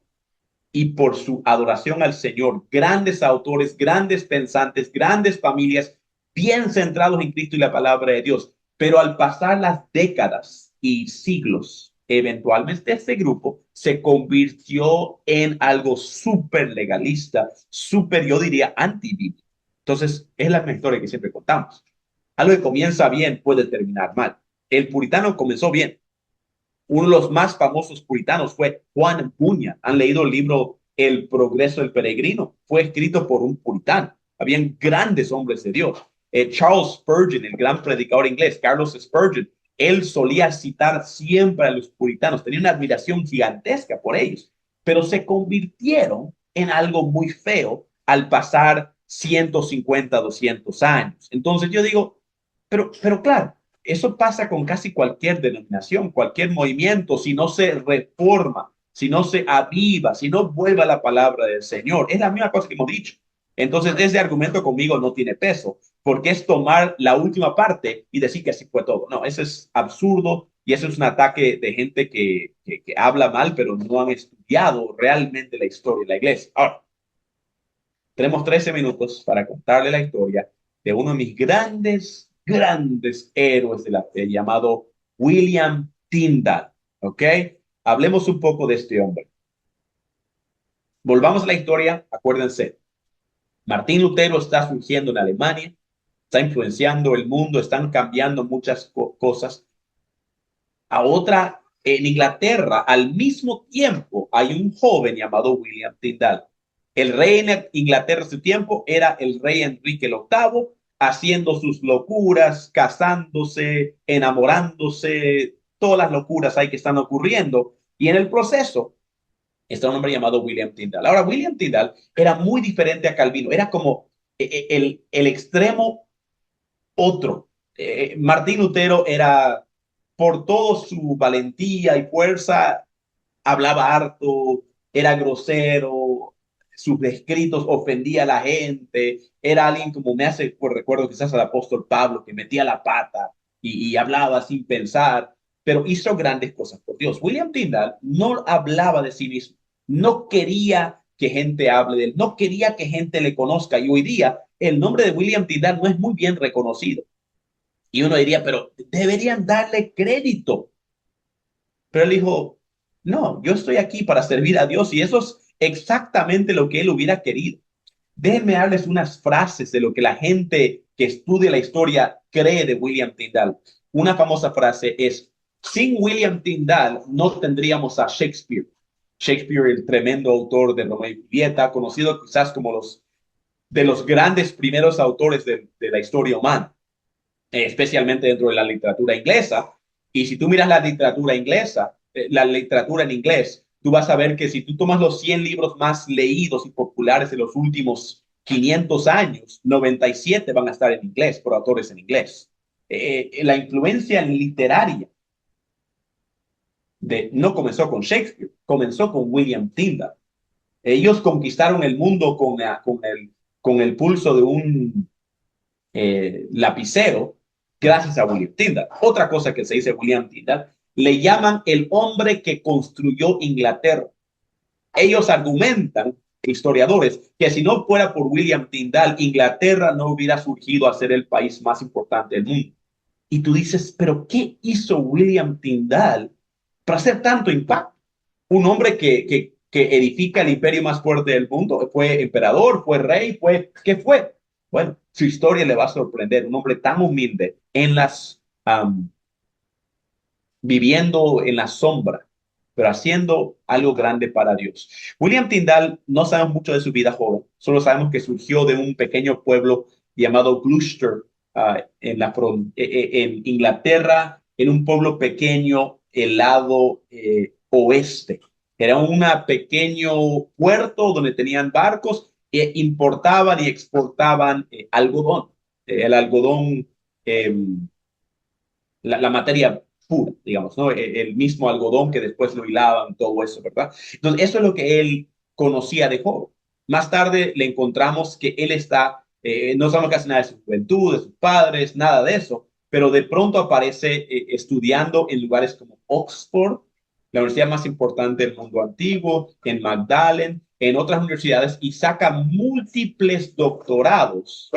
y por su adoración al Señor. Grandes autores, grandes pensantes, grandes familias, bien centrados en Cristo y la palabra de Dios. Pero al pasar las décadas y siglos, eventualmente este grupo se convirtió en algo súper legalista, súper, yo diría, antibíblico. Entonces, es la historia que siempre contamos. Algo que comienza bien puede terminar mal. El puritano comenzó bien. Uno de los más famosos puritanos fue Juan Bunyan. ¿Han leído el libro El progreso del peregrino? Fue escrito por un puritano. Habían grandes hombres de Dios. Charles Spurgeon, el gran predicador inglés, Carlos Spurgeon, él solía citar siempre a los puritanos. Tenía una admiración gigantesca por ellos, pero se convirtieron en algo muy feo al pasar 150, 200 años. Entonces yo digo, pero claro, eso pasa con casi cualquier denominación, cualquier movimiento, si no se reforma si no se aviva, si no vuelve a la palabra del Señor. Es la misma cosa que hemos dicho. Entonces, ese argumento conmigo no tiene peso, porque es tomar la última parte y decir que así fue todo. No, eso es absurdo y eso es un ataque de gente que habla mal, pero no han estudiado realmente la historia de la iglesia. Ahora, tenemos 13 minutos para contarle la historia de uno de mis grandes héroes de la fe, llamado William Tyndale. ¿Ok? Hablemos un poco de este hombre. Volvamos a la historia, acuérdense. Martín Lutero está surgiendo en Alemania, está influenciando el mundo, están cambiando muchas cosas. A otra, en Inglaterra, al mismo tiempo, hay un joven llamado William Tyndale. El rey en Inglaterra en su tiempo era el rey Enrique VIII, haciendo sus locuras, casándose, enamorándose, todas las locuras ahí que están ocurriendo. Y en el proceso está un hombre llamado William Tyndale. Ahora, William Tyndale era muy diferente a Calvino, era como el extremo otro. Martín Lutero era, por todo su valentía y fuerza, hablaba harto, era grosero, sus escritos ofendía a la gente, era alguien como me hace, por recuerdo quizás al apóstol Pablo, que metía la pata y hablaba sin pensar, pero hizo grandes cosas por Dios. William Tyndale no hablaba de sí mismo, no quería que gente hable de él, no quería que gente le conozca, y hoy día el nombre de William Tyndale no es muy bien reconocido. Y uno diría, pero deberían darle crédito. Pero él dijo, no, yo estoy aquí para servir a Dios y eso es exactamente lo que él hubiera querido. Déjenme darles unas frases de lo que la gente que estudia la historia cree de William Tyndale. Una famosa frase es, sin William Tyndale no tendríamos a Shakespeare. Shakespeare, el tremendo autor de Romeo y Julieta, conocido quizás como de los grandes primeros autores de la historia humana, especialmente dentro de la literatura inglesa. Y si tú miras la literatura inglesa, la literatura en inglés, tú vas a ver que si tú tomas los 100 libros más leídos y populares de los últimos 500 años, 97 van a estar en inglés, por autores en inglés. La influencia literaria no comenzó con Shakespeare, comenzó con William Tyndale. Ellos conquistaron el mundo con el pulso de un lapicero gracias a William Tyndale. Otra cosa que se dice William Tyndale, le llaman el hombre que construyó Inglaterra. Ellos argumentan, historiadores, que si no fuera por William Tyndale, Inglaterra no hubiera surgido a ser el país más importante del mundo. Y tú dices, pero ¿qué hizo William Tyndale para hacer tanto impacto? Un hombre que edifica el imperio más fuerte del mundo, fue emperador, fue rey, ¿qué fue? Bueno, su historia le va a sorprender. Un hombre tan humilde viviendo en la sombra, pero haciendo algo grande para Dios. William Tyndale, no sabemos mucho de su vida joven, solo sabemos que surgió de un pequeño pueblo llamado Gloucester, en Inglaterra, en un pueblo pequeño, el lado oeste. Era un pequeño puerto donde tenían barcos e importaban y exportaban algodón. El algodón, eh, la materia pura, digamos, ¿no? El mismo algodón que después lo hilaban, todo eso, ¿verdad? Entonces, eso es lo que él conocía de joven. Más tarde le encontramos que él está, no sabemos casi nada de su juventud, de sus padres, nada de eso, pero de pronto aparece estudiando en lugares como Oxford, la universidad más importante del mundo antiguo, en Magdalen, en otras universidades, y saca múltiples doctorados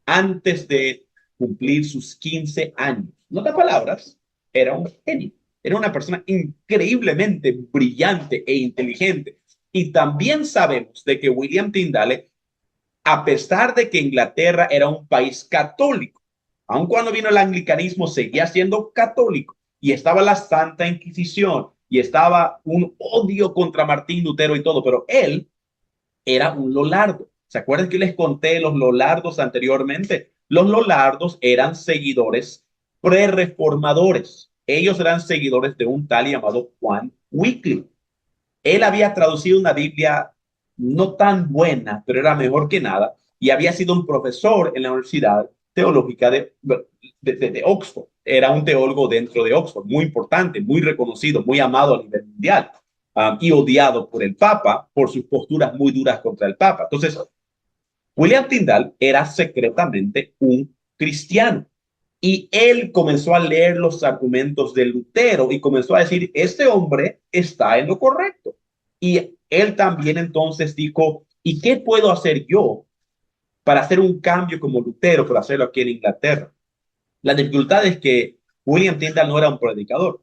antes de cumplir sus 15 años. No da palabras, era un genio, era una persona increíblemente brillante e inteligente. Y también sabemos de que William Tyndale, a pesar de que Inglaterra era un país católico, aun cuando vino el anglicanismo, seguía siendo católico y estaba la Santa Inquisición y estaba un odio contra Martín Lutero y todo, pero él era un Lollardo. ¿Se acuerdan que les conté los Lollardos anteriormente? Los Lollardos eran seguidores pre-reformadores. Ellos eran seguidores de un tal llamado Juan Wycliffe. Él había traducido una Biblia no tan buena, pero era mejor que nada, y había sido un profesor en la Universidad Teológica de Oxford. Era un teólogo dentro de Oxford, muy importante, muy reconocido, muy amado a nivel mundial. y odiado por el Papa por sus posturas muy duras contra el Papa. Entonces, William Tyndale era secretamente un cristiano y él comenzó a leer los argumentos de Lutero y comenzó a decir, este hombre está en lo correcto. Y él también entonces dijo, ¿y qué puedo hacer yo para hacer un cambio como Lutero, para hacerlo aquí en Inglaterra? La dificultad es que William Tyndale no era un predicador,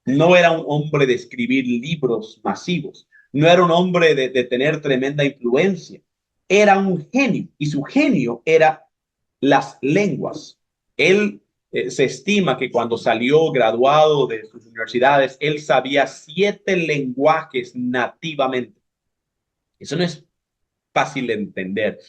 no era un hombre de escribir libros masivos, no era un hombre de tener tremenda influencia, era un genio y su genio era las lenguas. Él se estima que cuando salió graduado de sus universidades, él sabía 7 lenguajes nativamente. Eso no es fácil de entender.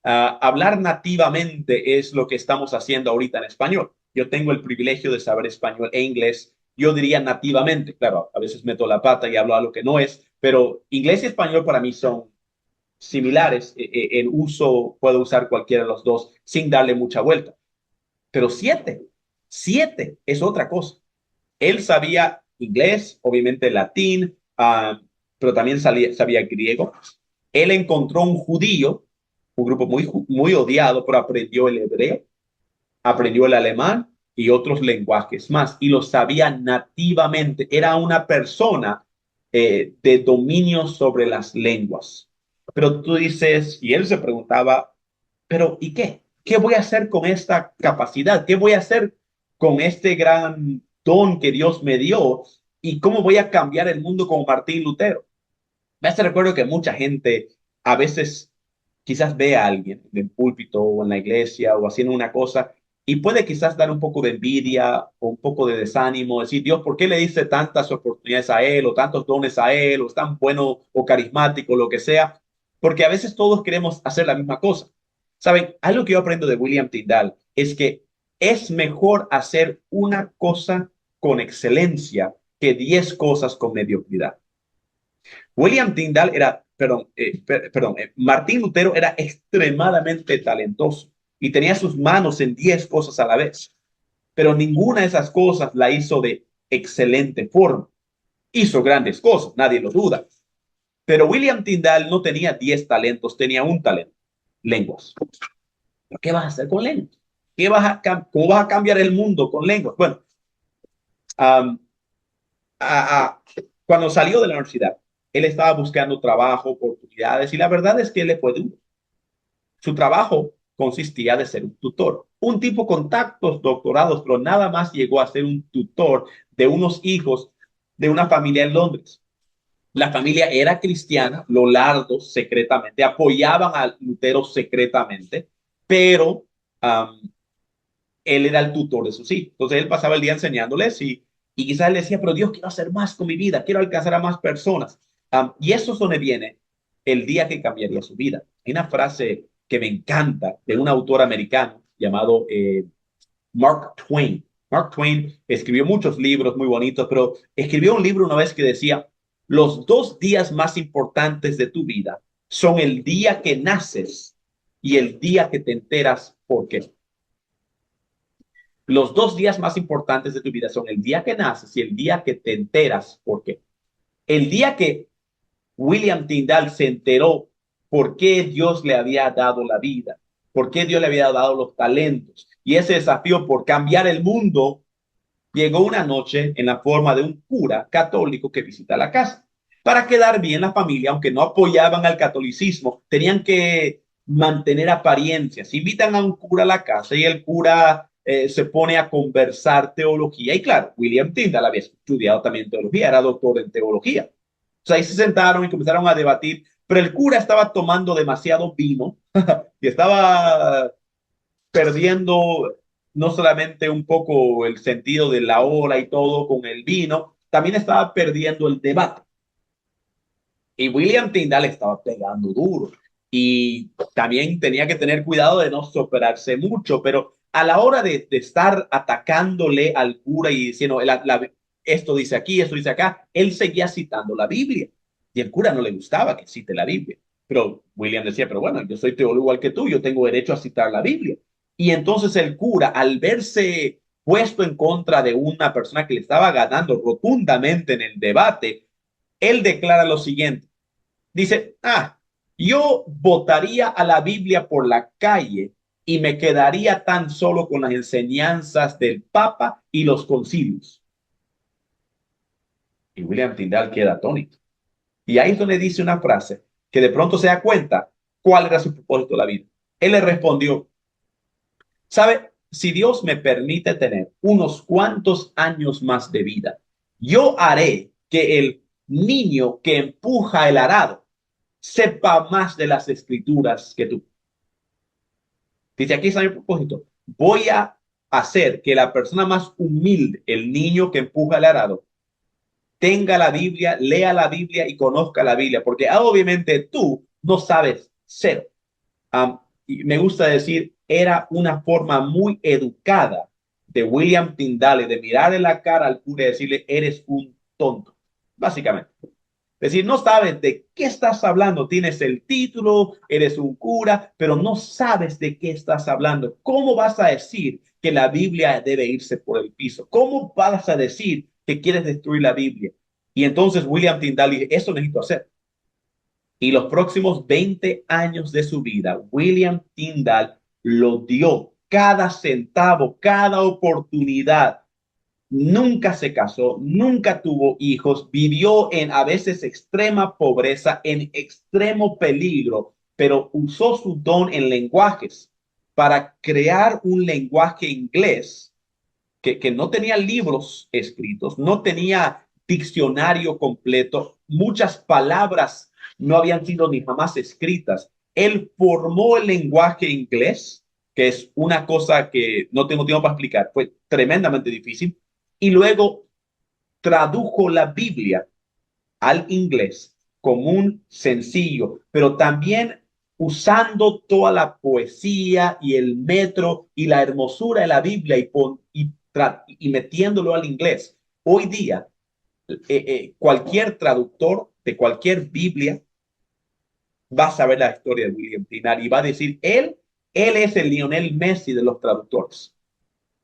Hablar nativamente es lo que estamos haciendo ahorita en español. Yo tengo el privilegio de saber español e inglés. Yo diría nativamente. Claro, a veces meto la pata y hablo algo que no es, pero inglés y español para mí son similares. En uso puedo usar cualquiera de los dos sin darle mucha vuelta. Pero 7 es otra cosa. Él sabía inglés, obviamente latín, pero también sabía griego. Él encontró un judío, un grupo muy odiado, pero aprendió el hebreo, aprendió el alemán y otros lenguajes más, y lo sabía nativamente. Era una persona de dominio sobre las lenguas. Pero tú dices, y él se preguntaba, pero ¿y qué? ¿Qué voy a hacer con esta capacidad? ¿Qué voy a hacer con este gran don que Dios me dio? ¿Y cómo voy a cambiar el mundo como Martín Lutero? Me hace recuerdo que mucha gente a veces quizás ve a alguien en el púlpito o en la iglesia o haciendo una cosa y puede quizás dar un poco de envidia o un poco de desánimo, decir, Dios, ¿por qué le dice tantas oportunidades a él o tantos dones a él o es tan bueno o carismático, lo que sea? Porque a veces todos queremos hacer la misma cosa. ¿Saben? Algo que yo aprendo de William Tyndale es que es mejor hacer una cosa con excelencia que 10 cosas con mediocridad. William Tyndale era, Martín Lutero era extremadamente talentoso y tenía sus manos en 10 cosas a la vez, pero ninguna de esas cosas la hizo de excelente forma. Hizo grandes cosas, nadie lo duda, pero William Tyndale no tenía 10 talentos, tenía un talento, lenguas. ¿Pero qué vas a hacer con lenguas? ¿Cómo vas a cambiar el mundo con lenguas? Bueno, um, a, a, cuando salió de la universidad, él estaba buscando trabajo, oportunidades, y la verdad es que él le fue duro. Su trabajo consistía de ser un tutor, un tipo con tactos, doctorados, pero nada más llegó a ser un tutor de unos hijos de una familia en Londres. La familia era cristiana, los Lardos secretamente, apoyaban a Lutero secretamente, pero él era el tutor de sus hijos. Entonces él pasaba el día enseñándoles y quizás él decía, pero Dios, quiero hacer más con mi vida, quiero alcanzar a más personas. Y eso es donde viene el día que cambiaría su vida. Hay una frase que me encanta de un autor americano llamado Mark Twain. Mark Twain escribió muchos libros muy bonitos, pero escribió un libro una vez que decía, los 2 días más importantes de tu vida son el día que naces y el día que te enteras por qué. Los 2 días más importantes de tu vida son el día que naces y el día que te enteras por qué. El día que William Tyndale se enteró por qué Dios le había dado la vida, por qué Dios le había dado los talentos y ese desafío por cambiar el mundo, llegó una noche en la forma de un cura católico que visita la casa. Para quedar bien la familia, aunque no apoyaban al catolicismo, tenían que mantener apariencias. Invitan a un cura a la casa y el cura se pone a conversar teología. Y claro, William Tyndale había estudiado también teología, era doctor en teología. O sea, ahí se sentaron y comenzaron a debatir, pero el cura estaba tomando demasiado vino y estaba perdiendo no solamente un poco el sentido de la hora y todo con el vino, también estaba perdiendo el debate. Y William Tyndale estaba pegando duro y también tenía que tener cuidado de no superarse mucho, pero a la hora de estar atacándole al cura y diciendo, esto dice aquí, esto dice acá, él seguía citando la Biblia y el cura no le gustaba que cite la Biblia. Pero William decía, pero bueno, yo soy teólogo igual que tú, yo tengo derecho a citar la Biblia. Y entonces el cura, al verse puesto en contra de una persona que le estaba ganando rotundamente en el debate, Él declara lo siguiente. Dice, yo botaría a la Biblia por la calle y me quedaría tan solo con las enseñanzas del Papa y los concilios. Y William Tyndale queda atónito. Y ahí es donde dice una frase que de pronto se da cuenta cuál era su propósito de la vida. Él le respondió, ¿sabe? Si Dios me permite tener unos cuantos años más de vida, yo haré que el niño que empuja el arado sepa más de las escrituras que tú. Dice, aquí está mi propósito. Voy a hacer que la persona más humilde, el niño que empuja el arado, tenga la Biblia, lea la Biblia y conozca la Biblia, porque obviamente tú no sabes cero. Y me gusta decir, era una forma muy educada de William Tyndale de mirarle la cara al cura y decirle, eres un tonto, básicamente. Es decir, no sabes de qué estás hablando, tienes el título, eres un cura, pero no sabes de qué estás hablando. ¿Cómo vas a decir que la Biblia debe irse por el piso? ¿Cómo vas a decir que quieres destruir la Biblia? Y entonces William Tyndale dice, eso necesito hacer. Y los próximos 20 años de su vida, William Tyndale lo dio cada centavo, cada oportunidad. Nunca se casó, nunca tuvo hijos, vivió en a veces extrema pobreza, en extremo peligro, pero usó su don en lenguajes para crear un lenguaje inglés que no tenía libros escritos, no tenía diccionario completo, muchas palabras no habían sido ni jamás escritas. Él formó el lenguaje inglés, que es una cosa que no tengo tiempo para explicar, fue tremendamente difícil, y luego tradujo la Biblia al inglés común, sencillo, pero también usando toda la poesía y el metro y la hermosura de la Biblia y metiéndolo al inglés. Hoy día, cualquier traductor de cualquier Biblia va a saber la historia de William Tyndale y va a decir, él es el Lionel Messi de los traductores.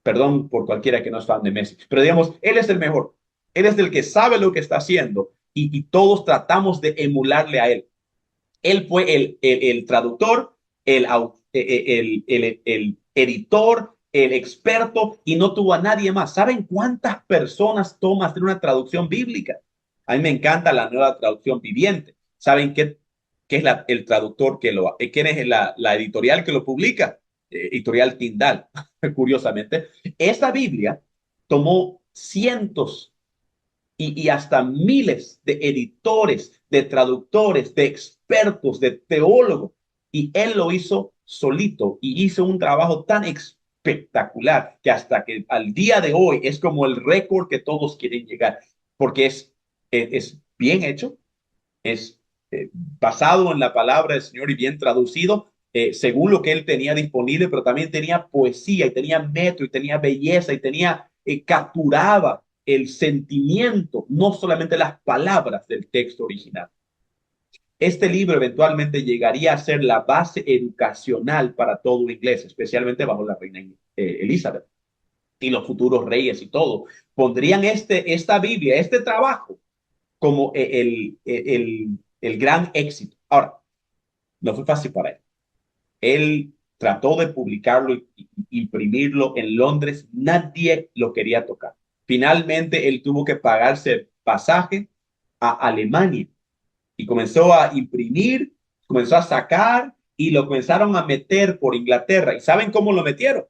Perdón por cualquiera que no es fan de Messi, pero digamos, él es el mejor. Él es el que sabe lo que está haciendo y todos tratamos de emularle a él. Él fue el traductor, el editor, el experto y no tuvo a nadie más. ¿Saben cuántas personas toma hacer una traducción bíblica? A mí me encanta la nueva traducción viviente. ¿Saben qué es el traductor quién es la editorial que lo publica? Editorial Tyndale, curiosamente. Esta Biblia tomó cientos y hasta miles de editores, de traductores, de expertos, de teólogos, y él lo hizo solito y hizo un trabajo tan espectacular que hasta que al día de hoy es como el récord que todos quieren llegar, porque es bien hecho, es basado en la palabra del Señor y bien traducido, según lo que él tenía disponible, pero también tenía poesía y tenía metro y tenía belleza y capturaba el sentimiento, no solamente las palabras del texto original. Este libro eventualmente llegaría a ser la base educacional para todo inglés, especialmente bajo la reina Elizabeth y los futuros reyes y todo. Pondrían esta Biblia, este trabajo, como el gran éxito. Ahora, no fue fácil para él. Él trató de publicarlo y imprimirlo en Londres. Nadie lo quería tocar. Finalmente, él tuvo que pagarse el pasaje a Alemania y comenzó a imprimir, comenzó a sacar y lo comenzaron a meter por Inglaterra. ¿Y saben cómo lo metieron?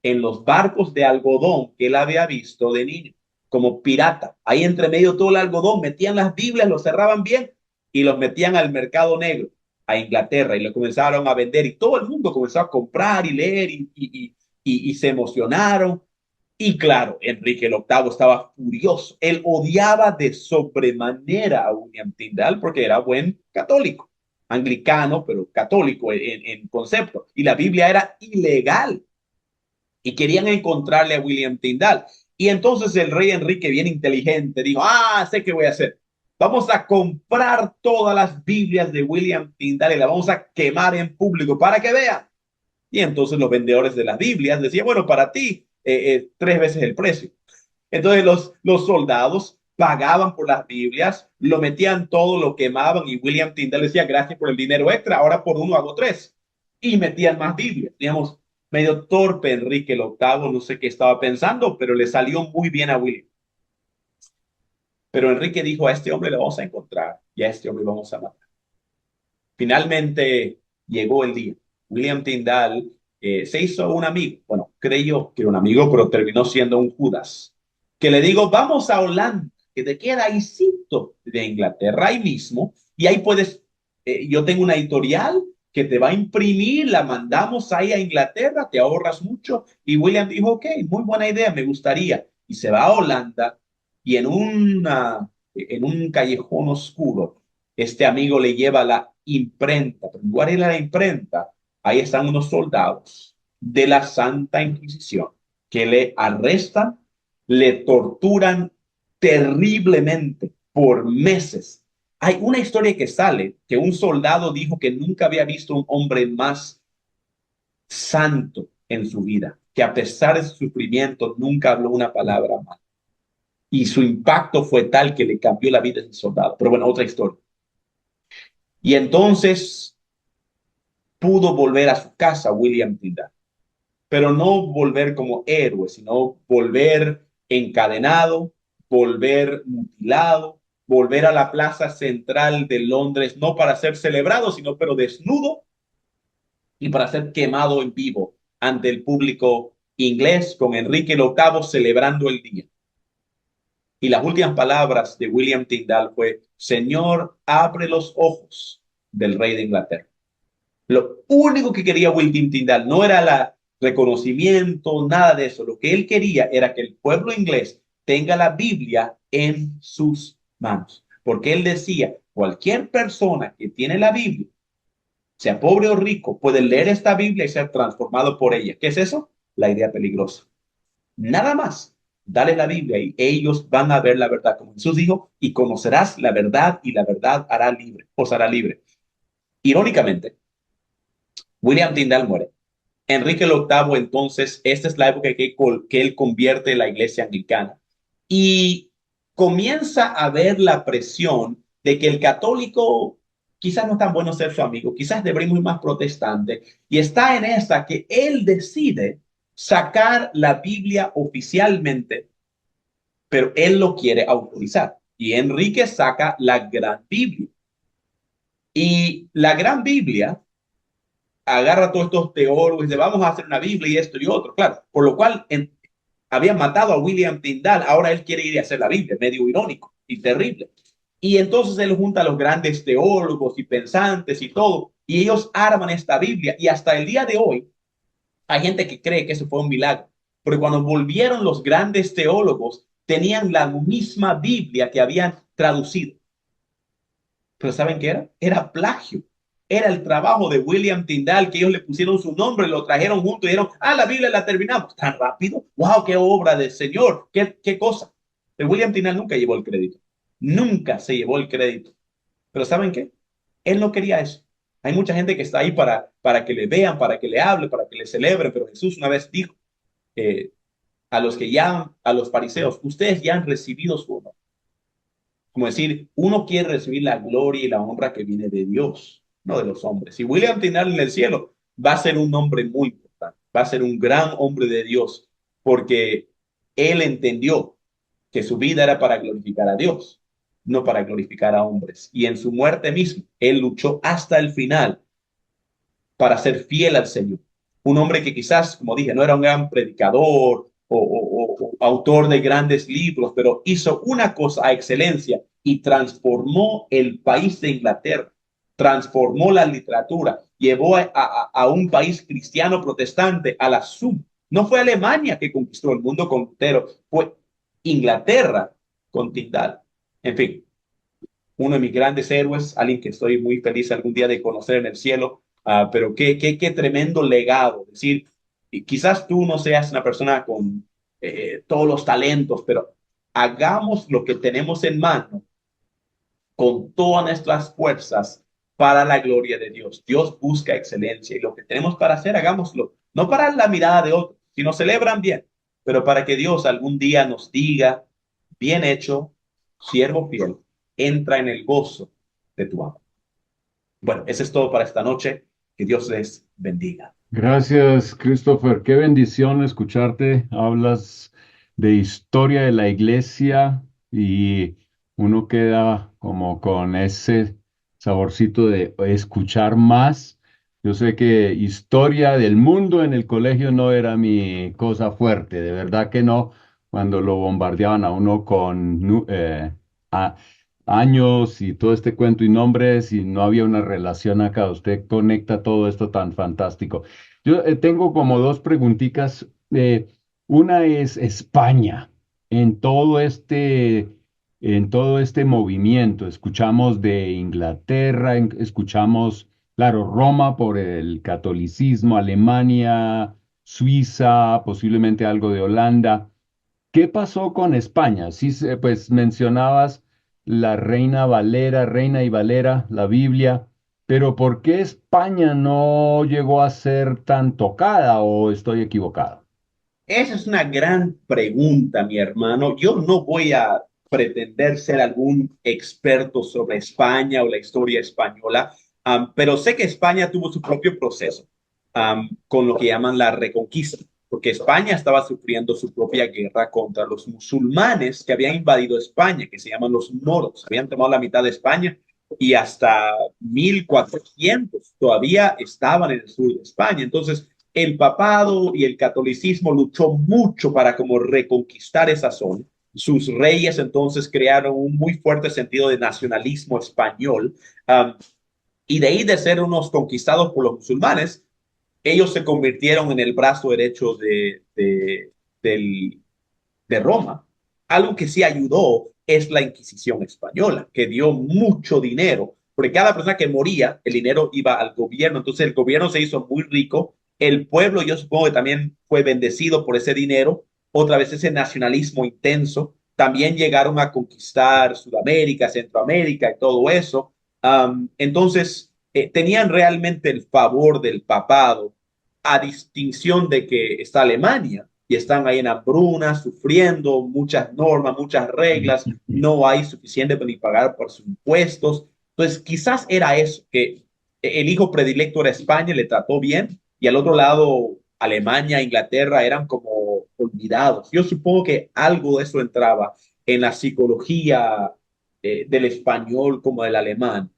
En los barcos de algodón que él había visto de niño, como pirata. Ahí entre medio todo el algodón, metían las Biblias, lo cerraban bien y los metían al mercado negro, a Inglaterra, y lo comenzaron a vender y todo el mundo comenzó a comprar y leer y se emocionaron. Y claro, Enrique VIII estaba furioso. Él odiaba de sobremanera a William Tyndale porque era buen católico, anglicano, pero católico en concepto. Y la Biblia era ilegal y querían encontrarle a William Tyndale. Y entonces el rey Enrique, bien inteligente, dijo, sé qué voy a hacer. Vamos a comprar todas las Biblias de William Tyndale y las vamos a quemar en público para que vean. Y entonces los vendedores de las Biblias decían, bueno, para ti, 3 veces el precio. Entonces los soldados pagaban por las Biblias, lo metían todo, lo quemaban y William Tyndale decía, gracias por el dinero extra, ahora por uno hago tres. Y metían más Biblias. Digamos, medio torpe Enrique el octavo, no sé qué estaba pensando, pero le salió muy bien a William. Pero Enrique dijo, a este hombre le vamos a encontrar y a este hombre vamos a matar. Finalmente llegó el día. William Tyndale se hizo un amigo. Bueno, creyó que era un amigo, pero terminó siendo un Judas. Que le digo, vamos a Holanda, que te queda ahícito de Inglaterra, ahí mismo, y ahí puedes, yo tengo una editorial que te va a imprimir, la mandamos ahí a Inglaterra, te ahorras mucho. Y William dijo, ok, muy buena idea, me gustaría. Y se va a Holanda y en un callejón oscuro este amigo le lleva la imprenta. Pero ¿cuál era la imprenta? Ahí están unos soldados de la Santa Inquisición que le arrestan, le torturan terriblemente por meses. Hay una historia que sale que un soldado dijo que nunca había visto un hombre más santo en su vida, que a pesar de su sufrimiento nunca habló una palabra mal. Y su impacto fue tal que le cambió la vida a ese soldado. Pero bueno, otra historia. Y entonces pudo volver a su casa William Tyndale, pero no volver como héroe, sino volver encadenado, volver mutilado, volver a la plaza central de Londres, no para ser celebrado, sino pero desnudo y para ser quemado en vivo ante el público inglés con Enrique el octavo celebrando el día. Y las últimas palabras de William Tyndale fue, Señor, abre los ojos del rey de Inglaterra. Lo único que quería William Tyndale no era el reconocimiento, nada de eso. Lo que él quería era que el pueblo inglés tenga la Biblia en sus manos. Porque él decía, cualquier persona que tiene la Biblia, sea pobre o rico, puede leer esta Biblia y ser transformado por ella. ¿Qué es eso? La idea peligrosa. Nada más. Dale la Biblia y ellos van a ver la verdad. Como Jesús dijo, y conocerás la verdad y la verdad hará libre, os hará libre. Irónicamente, William Tyndale muere. Enrique el octavo, entonces, esta es la época que él convierte la iglesia anglicana y comienza a ver la presión de que el católico quizás no es tan bueno ser su amigo, quizás debería ir más protestante, y está en esta que él decide sacar la Biblia oficialmente, pero él lo quiere autorizar. Y Enrique saca la Gran Biblia. Y la Gran Biblia agarra a todos estos teólogos y dice, vamos a hacer una Biblia y esto y otro, claro, por lo cual habían matado a William Tyndale, ahora él quiere ir a hacer la Biblia, medio irónico y terrible. Y entonces él junta a los grandes teólogos y pensantes y todo, y ellos arman esta Biblia, y hasta el día de hoy hay gente que cree que eso fue un milagro, porque cuando volvieron los grandes teólogos, tenían la misma Biblia que habían traducido. Pero ¿saben qué era? Era plagio. Era el trabajo de William Tyndale, que ellos le pusieron su nombre, lo trajeron junto y dijeron, la Biblia la terminamos. ¿Tan rápido? ¡Wow! ¡Qué obra del Señor! ¡Qué cosa! Pero William Tyndale nunca llevó el crédito. Nunca se llevó el crédito. Pero ¿saben qué? Él no quería eso. Hay mucha gente que está ahí para que le vean, para que le hable, para que le celebre, pero Jesús una vez dijo a los fariseos, ustedes ya han recibido su honor. Como decir, uno quiere recibir la gloria y la honra que viene de Dios, no de los hombres. Y William Tyndale en el cielo va a ser un hombre muy importante, va a ser un gran hombre de Dios, porque él entendió que su vida era para glorificar a Dios, no para glorificar a hombres. Y en su muerte mismo, él luchó hasta el final para ser fiel al Señor. Un hombre que quizás, como dije, no era un gran predicador o autor de grandes libros, pero hizo una cosa a excelencia y transformó el país de Inglaterra, transformó la literatura, llevó a un país cristiano protestante a la sub. No fue Alemania que conquistó el mundo con Lutero, fue Inglaterra con Tyndale. En fin, uno de mis grandes héroes, alguien que estoy muy feliz algún día de conocer en el cielo, pero qué tremendo legado. Es decir, y quizás tú no seas una persona con todos los talentos, pero hagamos lo que tenemos en mano con todas nuestras fuerzas para la gloria de Dios. Dios busca excelencia y lo que tenemos para hacer, hagámoslo. No para la mirada de otros, si nos celebran bien, pero para que Dios algún día nos diga, bien hecho, siervo fiel, entra en el gozo de tu amo. Bueno, eso es todo para esta noche. Que Dios les bendiga. Gracias, Christopher. Qué bendición escucharte. Hablas de historia de la iglesia y uno queda como con ese saborcito de escuchar más. Yo sé que historia del mundo en el colegio no era mi cosa fuerte, de verdad que no, cuando lo bombardeaban a uno con a- años y todo este cuento y nombres y no había una relación acá. Usted conecta todo esto tan fantástico. Yo tengo como dos preguntitas. Una es España. En todo en todo este movimiento, escuchamos de Inglaterra, escuchamos, claro, Roma por el catolicismo, Alemania, Suiza, posiblemente algo de Holanda. ¿Qué pasó con España? Sí, pues mencionabas la Reina y Valera, la Biblia, pero ¿por qué España no llegó a ser tan tocada o estoy equivocado? Esa es una gran pregunta, mi hermano. Yo no voy a pretender ser algún experto sobre España o la historia española, pero sé que España tuvo su propio proceso con lo que llaman la Reconquista, porque España estaba sufriendo su propia guerra contra los musulmanes que habían invadido España, que se llaman los moros. Habían tomado la mitad de España y hasta 1400 todavía estaban en el sur de España. Entonces, el papado y el catolicismo luchó mucho para como reconquistar esa zona. Sus reyes entonces crearon un muy fuerte sentido de nacionalismo español, y de ahí de ser unos conquistados por los musulmanes, ellos se convirtieron en el brazo derecho del, de Roma. Algo que sí ayudó es la Inquisición española, que dio mucho dinero, porque cada persona que moría, el dinero iba al gobierno, entonces el gobierno se hizo muy rico, el pueblo yo supongo que también fue bendecido por ese dinero, otra vez ese nacionalismo intenso, también llegaron a conquistar Sudamérica, Centroamérica y todo eso. Entonces, tenían realmente el favor del papado, a distinción de que está Alemania, y están ahí en hambruna, sufriendo muchas normas, muchas reglas, no hay suficiente para ni pagar por sus impuestos. Entonces, quizás era eso, que el hijo predilecto era España, le trató bien, y al otro lado, Alemania, Inglaterra eran como olvidados. Yo supongo que algo de eso entraba en la psicología del español como del alemán.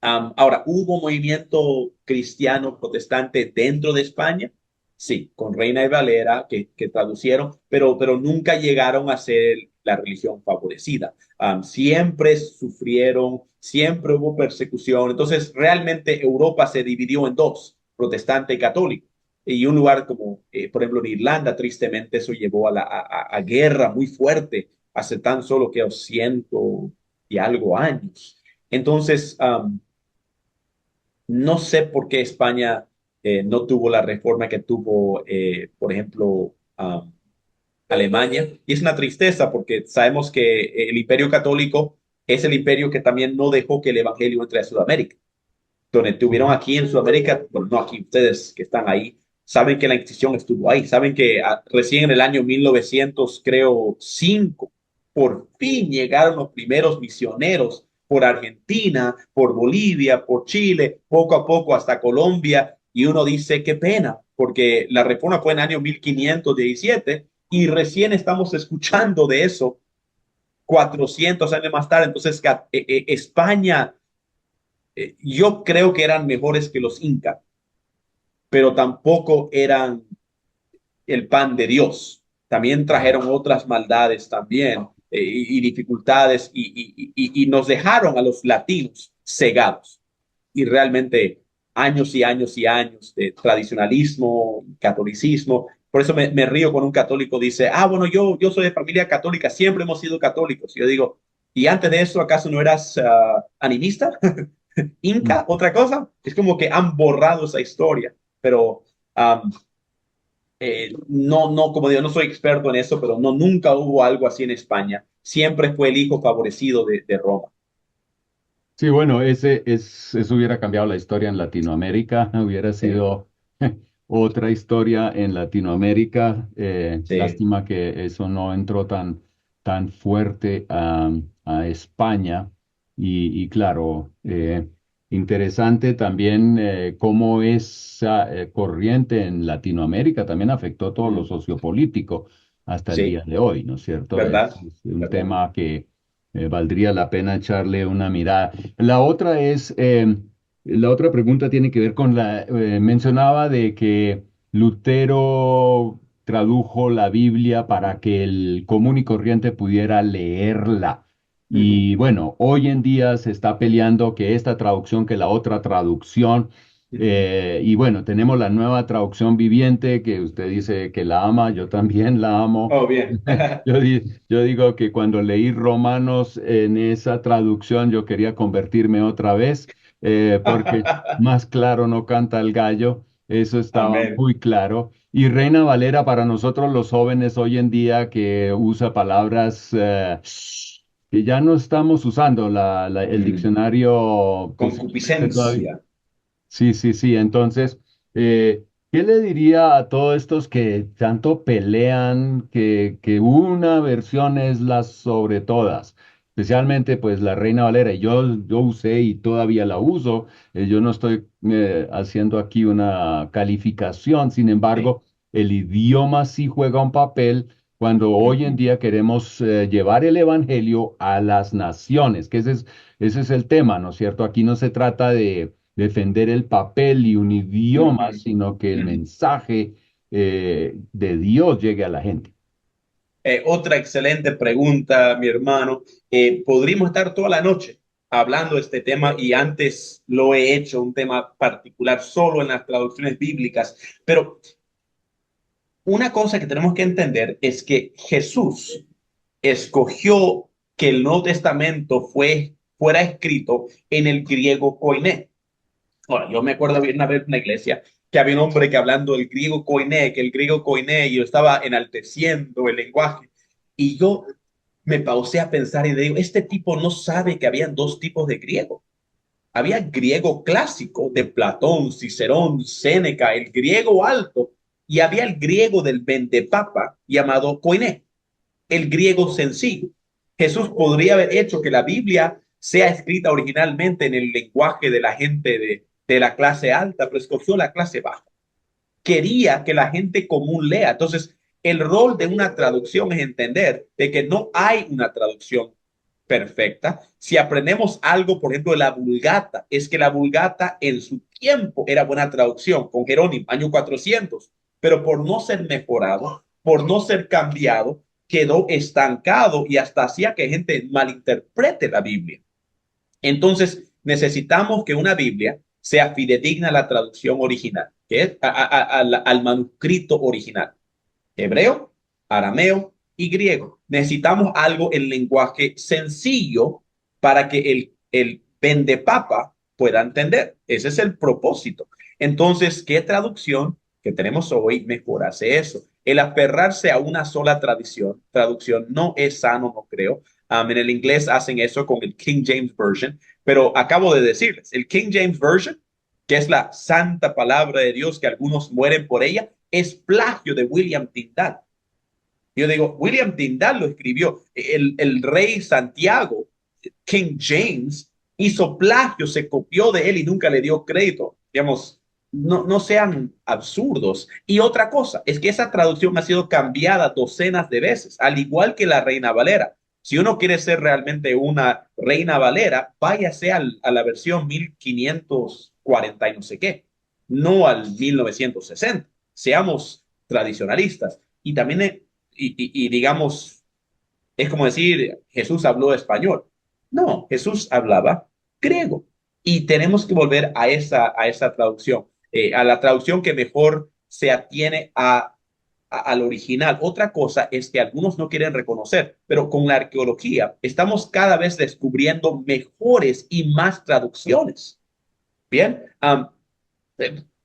Ahora, ¿hubo movimiento cristiano protestante dentro de España? Sí, con Reina y Valera que traducieron, pero nunca llegaron a ser la religión favorecida. Siempre sufrieron, siempre hubo persecución. Entonces, realmente Europa se dividió en dos, protestante y católico. Y un lugar como, por ejemplo, en Irlanda, tristemente, eso llevó a guerra muy fuerte hace tan solo que 100 y algo años. Entonces, no sé por qué España no tuvo la reforma que tuvo, por ejemplo, Alemania. Y es una tristeza porque sabemos que el Imperio Católico es el imperio que también no dejó que el Evangelio entre a Sudamérica. Donde tuvieron aquí en Sudamérica, bueno, no aquí, ustedes que están ahí, saben que la Inquisición estuvo ahí, saben que recién en el año 1900, creo, 5, por fin llegaron los primeros misioneros por Argentina, por Bolivia, por Chile, poco a poco hasta Colombia, y uno dice, qué pena, porque la reforma fue en el año 1517 y recién estamos escuchando de eso 400 años más tarde. Entonces, España, yo creo que eran mejores que los incas, pero tampoco eran el pan de Dios. También trajeron otras maldades también, y dificultades, y nos dejaron a los latinos cegados. Y realmente años y años y años de tradicionalismo, catolicismo. Por eso me río cuando un católico dice, bueno, yo soy de familia católica, siempre hemos sido católicos. Y yo digo, ¿y antes de eso acaso no eras animista? ¿Inca? ¿Otra cosa? Es como que han borrado esa historia, pero um, no, como digo, no soy experto en eso, pero no, nunca hubo algo así en España. Siempre fue el hijo favorecido de Roma. Sí, bueno, eso hubiera cambiado la historia en Latinoamérica, hubiera Sí, sido otra historia en Latinoamérica. sí, Lástima que eso no entró tan tan fuerte a España. Y claro, interesante también cómo esa corriente en Latinoamérica también afectó todo lo sociopolítico hasta el día Sí, de hoy, ¿no es cierto? ¿verdad? Es un ¿Verdad? tema que valdría la pena echarle una mirada. La otra pregunta tiene que ver con mencionaba de que Lutero tradujo la Biblia para que el común y corriente pudiera leerla. Ujú, Y bueno, hoy en día se está peleando que esta traducción, que la otra traducción. ujú. Y bueno, tenemos la nueva traducción viviente que usted dice que la ama, yo también la amo. Oh, bien. Yo digo que cuando leí Romanos en esa traducción, yo quería convertirme otra vez, porque más claro no canta el gallo, eso estaba Amén. muy claro. Y Reina Valera para nosotros los jóvenes hoy en día que usa palabras que ya no estamos usando, el Mm. diccionario posiblemente todavía. Concupiscencia. Sí, sí, sí. Entonces, ¿qué le diría a todos estos que tanto pelean que una versión es la sobre todas? Especialmente, pues, la Reina Valera. Yo usé y todavía la uso. Yo no estoy haciendo aquí una calificación. Sin Sí. embargo, el idioma sí juega un papel cuando hoy en Ujú, día queremos llevar el evangelio a las naciones, que ese es el tema, ¿no es cierto? Aquí no se trata de defender el papel y un idioma, ujú, sino que el ujú. mensaje de Dios llegue a la gente. Otra excelente pregunta, mi hermano. Podríamos estar toda la noche hablando de este tema y antes lo he hecho, un tema particular solo en las traducciones bíblicas, pero una cosa que tenemos que entender es que Jesús escogió que el Nuevo Testamento fuera escrito en el griego koiné. Ahora, yo me acuerdo bien una vez en una iglesia que había un hombre que hablando del griego koiné, que el griego koiné, y yo estaba enalteciendo el lenguaje, y yo me pausé a pensar y digo, este tipo no sabe que habían dos tipos de griego. Había griego clásico de Platón, Cicerón, Séneca, el griego alto, y había el griego del Ventepapa llamado koiné, el griego sencillo. Jesús podría haber hecho que la Biblia sea escrita originalmente en el lenguaje de la gente de la clase alta, pero escogió la clase baja. Quería que la gente común lea. Entonces, el rol de una traducción es entender de que no hay una traducción perfecta. Si aprendemos algo, por ejemplo, de la Vulgata, es que la Vulgata en su tiempo era buena traducción, con Jerónimo, año 400, pero por no ser mejorado, por no ser cambiado, quedó estancado y hasta hacía que gente malinterprete la Biblia. Entonces, necesitamos que una Biblia sea fidedigna a la traducción original, que es al manuscrito original, hebreo, arameo y griego. Necesitamos algo en lenguaje sencillo para que el vendepapa pueda entender. Ese es el propósito. Entonces, ¿qué traducción que tenemos hoy mejor hace eso? El aferrarse a una sola traducción no es sano, no creo. En el inglés hacen eso con el King James Version, pero acabo de decirles, el King James Version, que es la santa palabra de Dios que algunos mueren por ella, es plagio de William Tyndale. Yo digo, William Tyndale lo escribió. El rey Santiago, King James, hizo plagio, se copió de él y nunca le dio crédito. Digamos, no sean absurdos. Y otra cosa, es que esa traducción ha sido cambiada docenas de veces, al igual que la Reina Valera. Si uno quiere ser realmente una Reina Valera, váyase a la versión 1540 y no sé qué, no al 1960. Seamos tradicionalistas. Y también, digamos, es como decir, Jesús habló español. No, Jesús hablaba griego. Y tenemos que volver a esa traducción, a la traducción que mejor se atiene al original. Otra cosa es que algunos no quieren reconocer, pero con la arqueología estamos cada vez descubriendo mejores y más traducciones. Bien,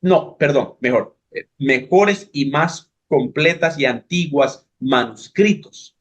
no, perdón, mejor, mejores y más completas y antiguas manuscritos.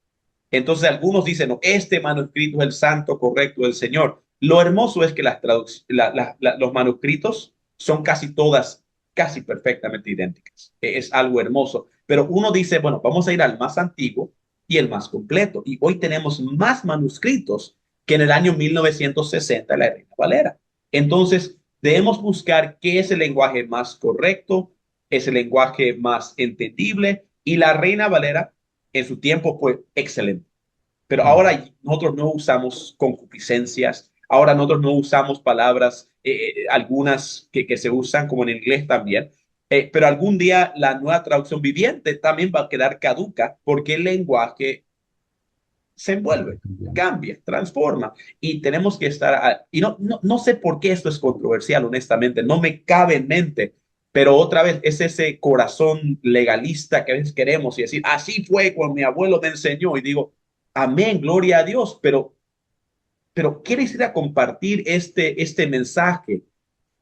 Entonces algunos dicen, no, este manuscrito es el santo correcto del Señor. Lo hermoso es que los manuscritos son casi todas, casi perfectamente idénticas. Es algo hermoso. Pero uno dice, bueno, vamos a ir al más antiguo y el más completo. Y hoy tenemos más manuscritos que en el año 1960 la Reina Valera. Entonces, debemos buscar qué es el lenguaje más correcto, es el lenguaje más entendible, y la Reina Valera en su tiempo fue excelente. Pero ahora nosotros no usamos concupiscencias, ahora nosotros no usamos palabras, algunas que se usan como en inglés también, pero algún día la nueva traducción viviente también va a quedar caduca porque el lenguaje se envuelve, cambia, transforma y tenemos que estar, y no sé por qué esto es controversial, honestamente, no me cabe en mente, pero otra vez es ese corazón legalista que a veces queremos y decir, así fue cuando mi abuelo me enseñó y digo, amén, gloria a Dios, pero ¿quieres ir a compartir este mensaje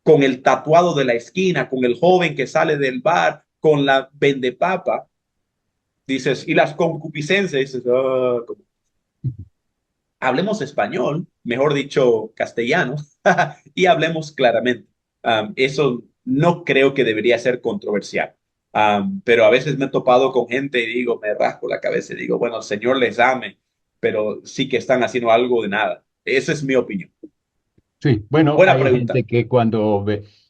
con el tatuado de la esquina, con el joven que sale del bar, con la vendepapa? Dices, y las concupiscencias, dices, hablemos español, mejor dicho, castellano, y hablemos claramente. Eso no creo que debería ser controversial. Pero a veces me he topado con gente y digo, me rasco la cabeza y digo, bueno, el Señor les ame, pero sí que están haciendo algo de nada. Esa es mi opinión. Sí, bueno, Buena hay pregunta. gente que cuando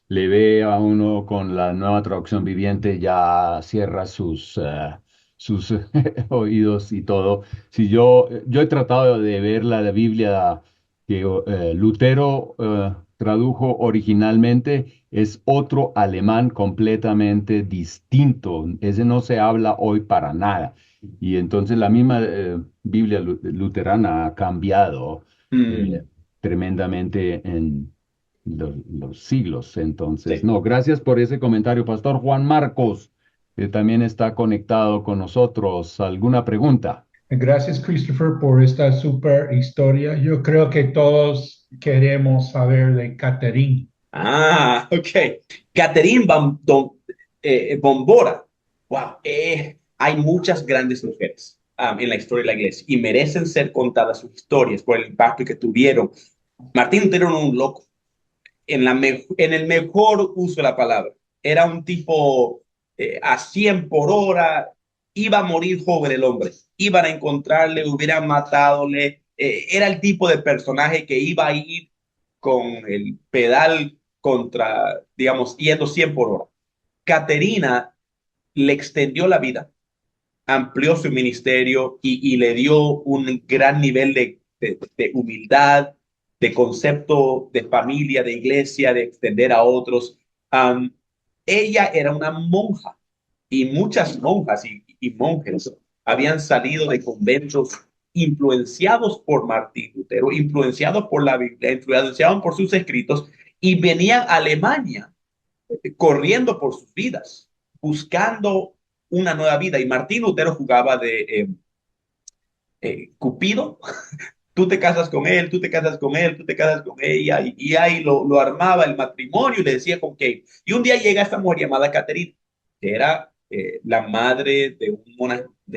le ve a uno con la nueva traducción viviente ya cierra sus oídos y todo. Si yo he tratado de ver la Biblia que Lutero tradujo originalmente, es otro alemán completamente distinto. Ese no se habla hoy para nada. Y entonces la misma Biblia luterana ha cambiado. eh, Mm, tremendamente en los siglos. Entonces, sí. no, gracias por ese comentario, Pastor Juan Marcos, que también está conectado con nosotros. ¿Alguna pregunta? Gracias, Christopher, por esta super historia. Yo creo que todos queremos saber de Catherine. Ok. Catherine Bombora. Wow. Hay muchas grandes mujeres en la historia de la iglesia y merecen ser contadas sus historias por el impacto que tuvieron. Martín Lutero era un loco en el mejor uso de la palabra. Era un tipo a 100 por hora, iba a morir joven el hombre, iban a encontrarle, hubieran matadole, era el tipo de personaje que iba a ir con el pedal contra, digamos, yendo 100 por hora. Caterina le extendió la vida, amplió su ministerio y le dio un gran nivel de humildad, de concepto de familia, de iglesia, de extender a otros. Um, Ella era una monja y muchas monjas y monjes habían salido de conventos influenciados por Martín Lutero, influenciados por la Biblia, influenciados por sus escritos y venían a Alemania corriendo por sus vidas, buscando una nueva vida. Y Martín Lutero jugaba de Cupido. Tú te casas con él, tú te casas con él, tú te casas con ella, y ahí lo armaba el matrimonio y le decía con qué. Y un día llega esta mujer llamada Caterina, que era la madre de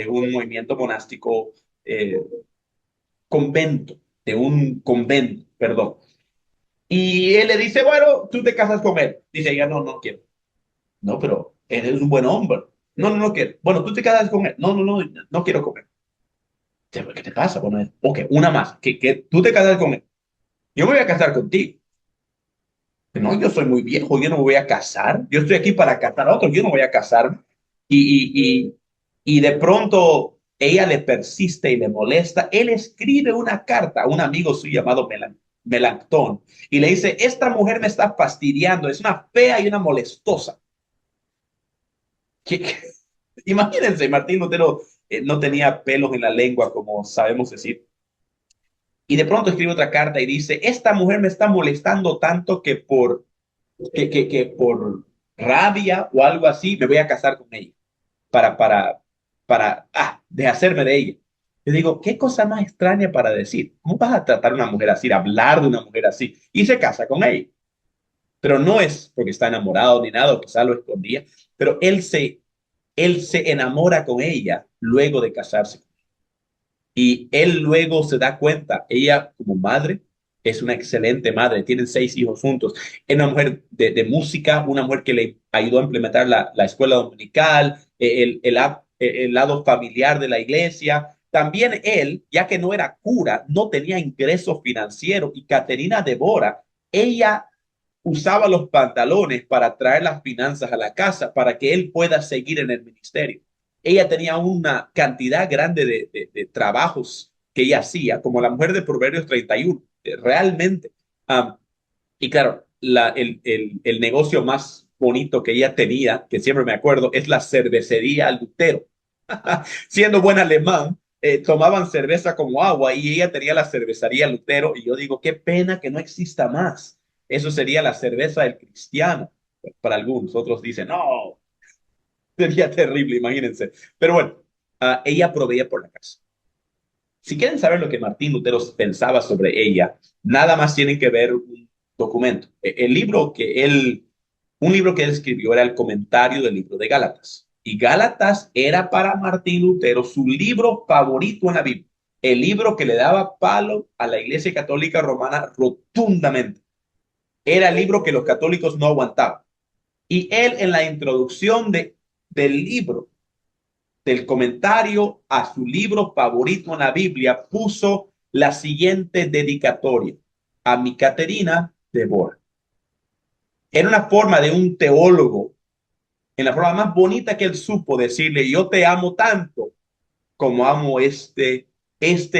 un movimiento monástico, eh, de un convento, perdón. Y él le dice, bueno, tú te casas con él. Dice ella, no, no quiero. No, pero él es un buen hombre. No, no, no quiero. Bueno, tú te casas con él. No, no, no, no quiero con él. ¿Qué te pasa? Bueno, ok, una más. Que tú te casas con él. Yo me voy a casar contigo. No, yo soy muy viejo, yo no me voy a casar. Yo estoy aquí para casar a otros, yo no voy a casarme. Y, y, y de pronto ella le persiste y le molesta. Él escribe una carta a un amigo suyo llamado Melanctón y le dice, esta mujer me está fastidiando, es una fea y una molestosa. ¿Qué? Imagínense, Martín Lutero no tenía pelos en la lengua, como sabemos decir. Y de pronto escribe otra carta y dice, esta mujer me está molestando tanto que por rabia o algo así me voy a casar con ella para, para, para deshacerme de ella. Yo digo, qué cosa más extraña para decir. ¿Cómo vas a tratar a una mujer así, hablar de una mujer así? Y se casa con ella. Pero no es porque está enamorado ni nada, o quizá lo escondía, pero él se enamora con ella luego de casarse. Y él luego se da cuenta, ella como madre es una excelente madre, tienen 6 hijos juntos, es una mujer de música, una mujer que le ayudó a implementar la escuela dominical, el lado familiar de la iglesia, también él, ya que no era cura, no tenía ingreso financiero y Caterina Devora, ella usaba los pantalones para traer las finanzas a la casa para que él pueda seguir en el ministerio. Ella tenía una cantidad grande de trabajos que ella hacía, como la mujer de Proverbios 31, realmente. Um, y claro, el negocio más bonito que ella tenía, que siempre me acuerdo, es la cervecería Lutero. Siendo buen alemán, tomaban cerveza como agua y ella tenía la cervecería Lutero y yo digo, qué pena que no exista más. Eso sería la cerveza del cristiano. Para algunos, otros dicen, no, sería terrible, imagínense. Pero bueno, ella proveía por la casa. Si quieren saber lo que Martín Lutero pensaba sobre ella, nada más tienen que ver un documento. Un libro que él escribió era el comentario del libro de Gálatas. Y Gálatas era para Martín Lutero su libro favorito en la Biblia. El libro que le daba palo a la Iglesia Católica Romana rotundamente. Era el libro que los católicos no aguantaban. Y él en la introducción del libro, del comentario a su libro favorito en la Biblia, puso la siguiente dedicatoria: a mi Caterina Devora. Era una forma de un teólogo, en la forma más bonita que él supo decirle, yo te amo tanto como amo este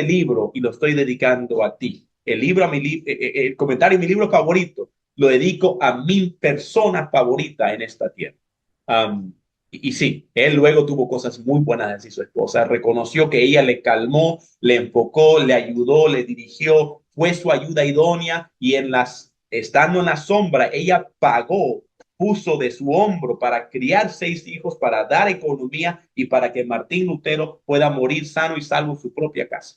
libro y lo estoy dedicando a ti. El comentario, mi libro favorito, lo dedico a mi persona favorita en esta tierra. Um, y sí, él luego tuvo cosas muy buenas de decir su esposa. Reconoció que ella le calmó, le enfocó, le ayudó, le dirigió, fue su ayuda idónea y estando en la sombra, ella pagó, puso de su hombro para criar 6 hijos, para dar economía y para que Martín Lutero pueda morir sano y salvo en su propia casa.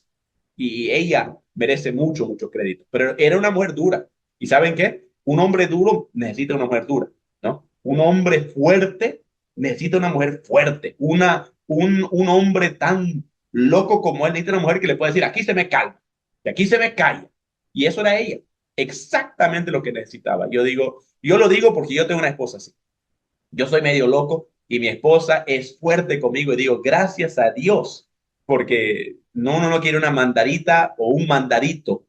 Y ella merece mucho, mucho crédito. Pero era una mujer dura. ¿Y saben qué? Un hombre duro necesita una mujer dura, ¿no? Un hombre fuerte necesita una mujer fuerte. Un hombre tan loco como él necesita una mujer que le puede decir, aquí se me calma, y aquí se me calla. Y eso era ella. Exactamente lo que necesitaba. Yo lo digo porque yo tengo una esposa así. Yo soy medio loco y mi esposa es fuerte conmigo y digo, gracias a Dios, porque uno no quiere una mandarita o un mandarito.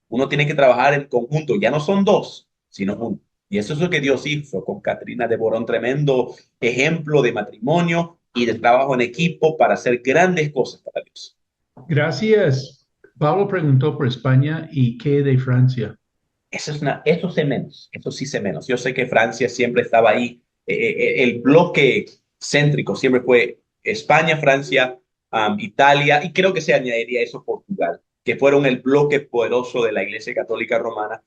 Uno tiene que trabajar en conjunto. Ya no son dos, sino uno. Y eso es lo que Dios hizo con Caterina de Borón, tremendo ejemplo de matrimonio y de trabajo en equipo para hacer grandes cosas para Dios. Gracias. Pablo preguntó por España y qué de Francia. Eso sé menos, eso sí sé menos. Yo sé que Francia siempre estaba ahí. El bloque céntrico siempre fue España, Francia, Italia, y creo que se añadiría eso Portugal, que fueron el bloque poderoso de la Iglesia Católica Romana.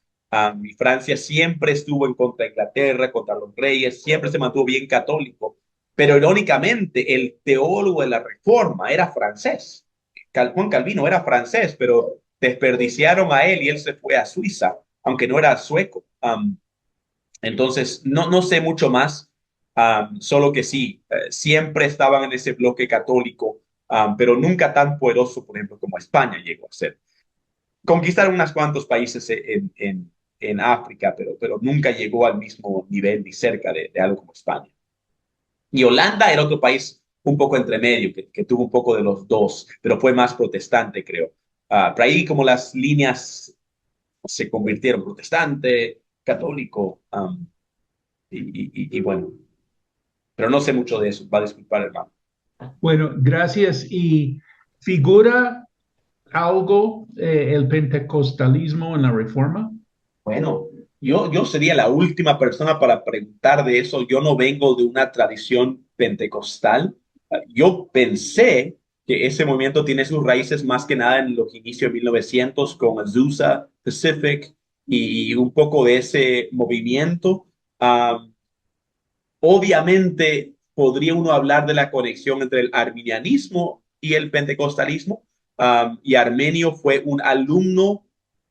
Y Francia siempre estuvo en contra de Inglaterra, contra los reyes, siempre se mantuvo bien católico. Pero irónicamente, el teólogo de la Reforma era francés. Juan Calvino era francés, pero desperdiciaron a él y él se fue a Suiza, aunque no era sueco. Entonces, no sé mucho más, solo que sí, siempre estaban en ese bloque católico, pero nunca tan poderoso, por ejemplo, como España llegó a ser. Conquistaron unos cuantos países en África, pero nunca llegó al mismo nivel ni cerca de algo como España. Y Holanda era otro país un poco entre medio, que tuvo un poco de los dos, pero fue más protestante, creo. Por ahí como las líneas se convirtieron protestante, católico, y bueno, pero no sé mucho de eso, va a disculpar, hermano. Bueno, gracias. ¿Y figura algo el pentecostalismo en la Reforma? Bueno, yo sería la última persona para preguntar de eso. Yo no vengo de una tradición pentecostal. Yo pensé que ese movimiento tiene sus raíces más que nada en los inicios de 1900 con Azusa Pacific y un poco de ese movimiento. Um, Obviamente podría uno hablar de la conexión entre el arminianismo y el pentecostalismo. Y Armenio fue un alumno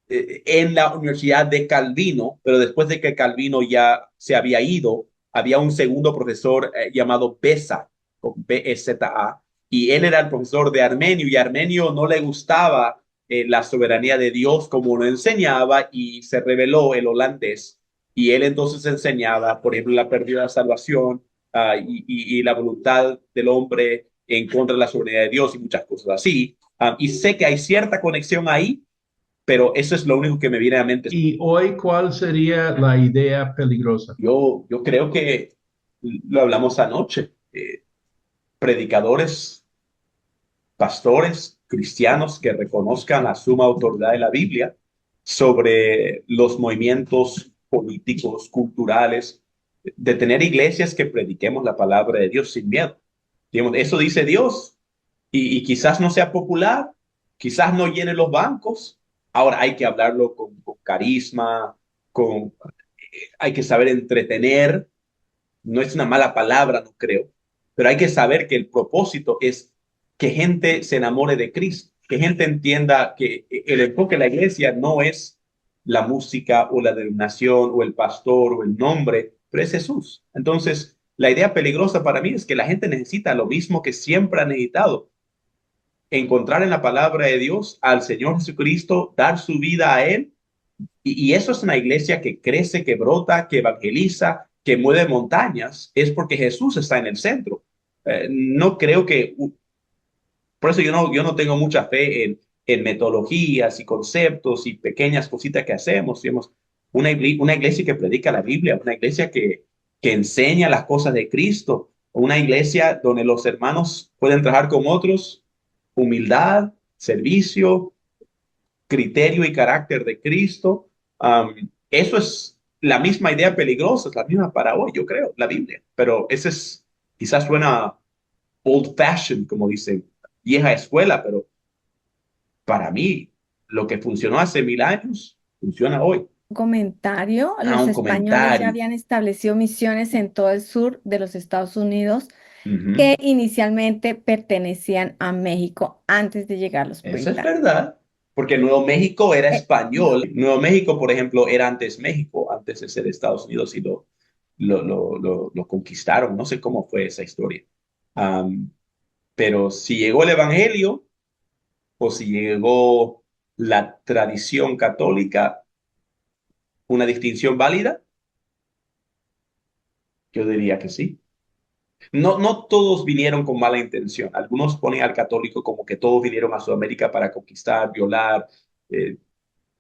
en la Universidad de Calvino, pero después de que Calvino ya se había ido, había un segundo profesor llamado Beza, con B-E-Z-A, y él era el profesor de Armenio, y a Armenio no le gustaba la soberanía de Dios como lo enseñaba, y se reveló el holandés, y él entonces enseñaba, por ejemplo, la pérdida de la salvación y la voluntad del hombre en contra de la soberanía de Dios y muchas cosas así. Y sé que hay cierta conexión ahí, pero eso es lo único que me viene a la mente. Y hoy, ¿cuál sería la idea peligrosa? Yo creo que lo hablamos anoche. Predicadores, pastores, cristianos que reconozcan la suma autoridad de la Biblia sobre los movimientos políticos, culturales, de tener iglesias que prediquemos la palabra de Dios sin miedo. Digamos, eso dice Dios y quizás no sea popular, quizás no llene los bancos. Ahora hay que hablarlo con carisma, hay que saber entretener. No es una mala palabra, no creo, pero hay que saber que el propósito es que gente se enamore de Cristo, que gente entienda que el enfoque de la iglesia no es la música o la denominación o el pastor o el nombre, pero es Jesús. Entonces, la idea peligrosa para mí es que la gente necesita lo mismo que siempre ha necesitado, encontrar en la palabra de Dios al Señor Jesucristo, dar su vida a Él. Y eso es una iglesia que crece, que brota, que evangeliza, que mueve montañas, es porque Jesús está en el centro. No creo que, por eso yo no tengo mucha fe en metodologías y conceptos y pequeñas cositas que hacemos. Digamos, una iglesia que predica la Biblia, una iglesia que enseña las cosas de Cristo, una iglesia donde los hermanos pueden trabajar con otros, humildad, servicio, criterio y carácter de Cristo. Eso es la misma idea peligrosa, es la misma para hoy, yo creo, la Biblia. Pero ese es, quizás suena old fashioned, como dicen, vieja escuela, pero para mí, lo que funcionó hace 1000 años, funciona hoy. Comentario, los Un españoles ya comentario. habían establecido misiones en todo el sur de los Estados Unidos Ujú. que inicialmente pertenecían a México antes de llegar los Eso es puritanos. verdad, porque Nuevo México era Eh, español. Nuevo México, por ejemplo, era antes México, antes de ser Estados Unidos y lo conquistaron. No sé cómo fue esa historia. Um, pero si llegó el Evangelio o si llegó la tradición católica, una distinción válida, yo diría que sí. No, no todos vinieron con mala intención. Algunos ponen al católico como que todos vinieron a Sudamérica para conquistar, violar, eh,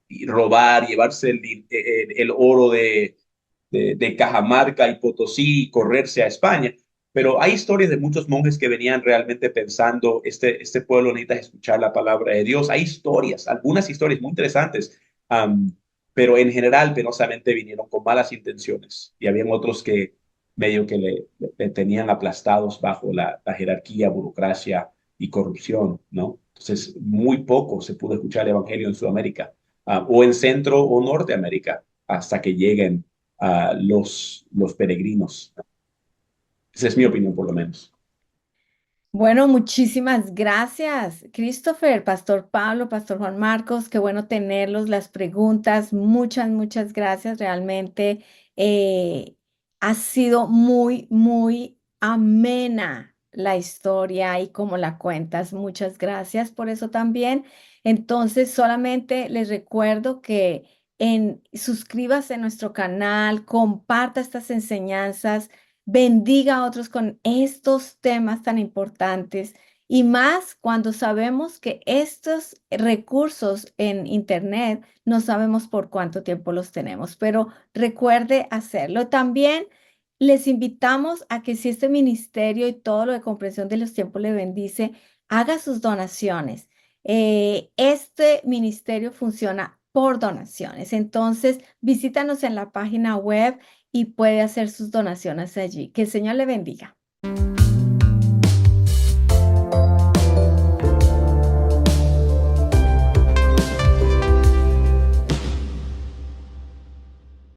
y robar, llevarse el oro de Cajamarca y Potosí y correrse a España. Pero hay historias de muchos monjes que venían realmente pensando, este pueblo necesita escuchar la palabra de Dios. Hay historias, algunas historias muy interesantes, pero en general penosamente vinieron con malas intenciones y habían otros que medio que le tenían aplastados bajo la jerarquía, burocracia y corrupción, ¿no? Entonces, muy poco se pudo escuchar el evangelio en Sudamérica, o en Centro o Norteamérica, hasta que lleguen los peregrinos. Esa es mi opinión, por lo menos. Bueno, muchísimas gracias, Christopher, Pastor Pablo, Pastor Juan Marcos, qué bueno tenerlos, las preguntas, muchas gracias, realmente ha sido muy amena la historia y como la cuentas, muchas gracias por eso también. Entonces, solamente les recuerdo que suscríbase a nuestro canal, comparta estas enseñanzas, bendiga a otros con estos temas tan importantes y más cuando sabemos que estos recursos en Internet no sabemos por cuánto tiempo los tenemos, pero recuerde hacerlo. También les invitamos a que si este ministerio y todo lo de comprensión de los tiempos le bendice, haga sus donaciones. Este ministerio funciona por donaciones, entonces visítanos en la página web y puede hacer sus donaciones allí. Que el Señor le bendiga.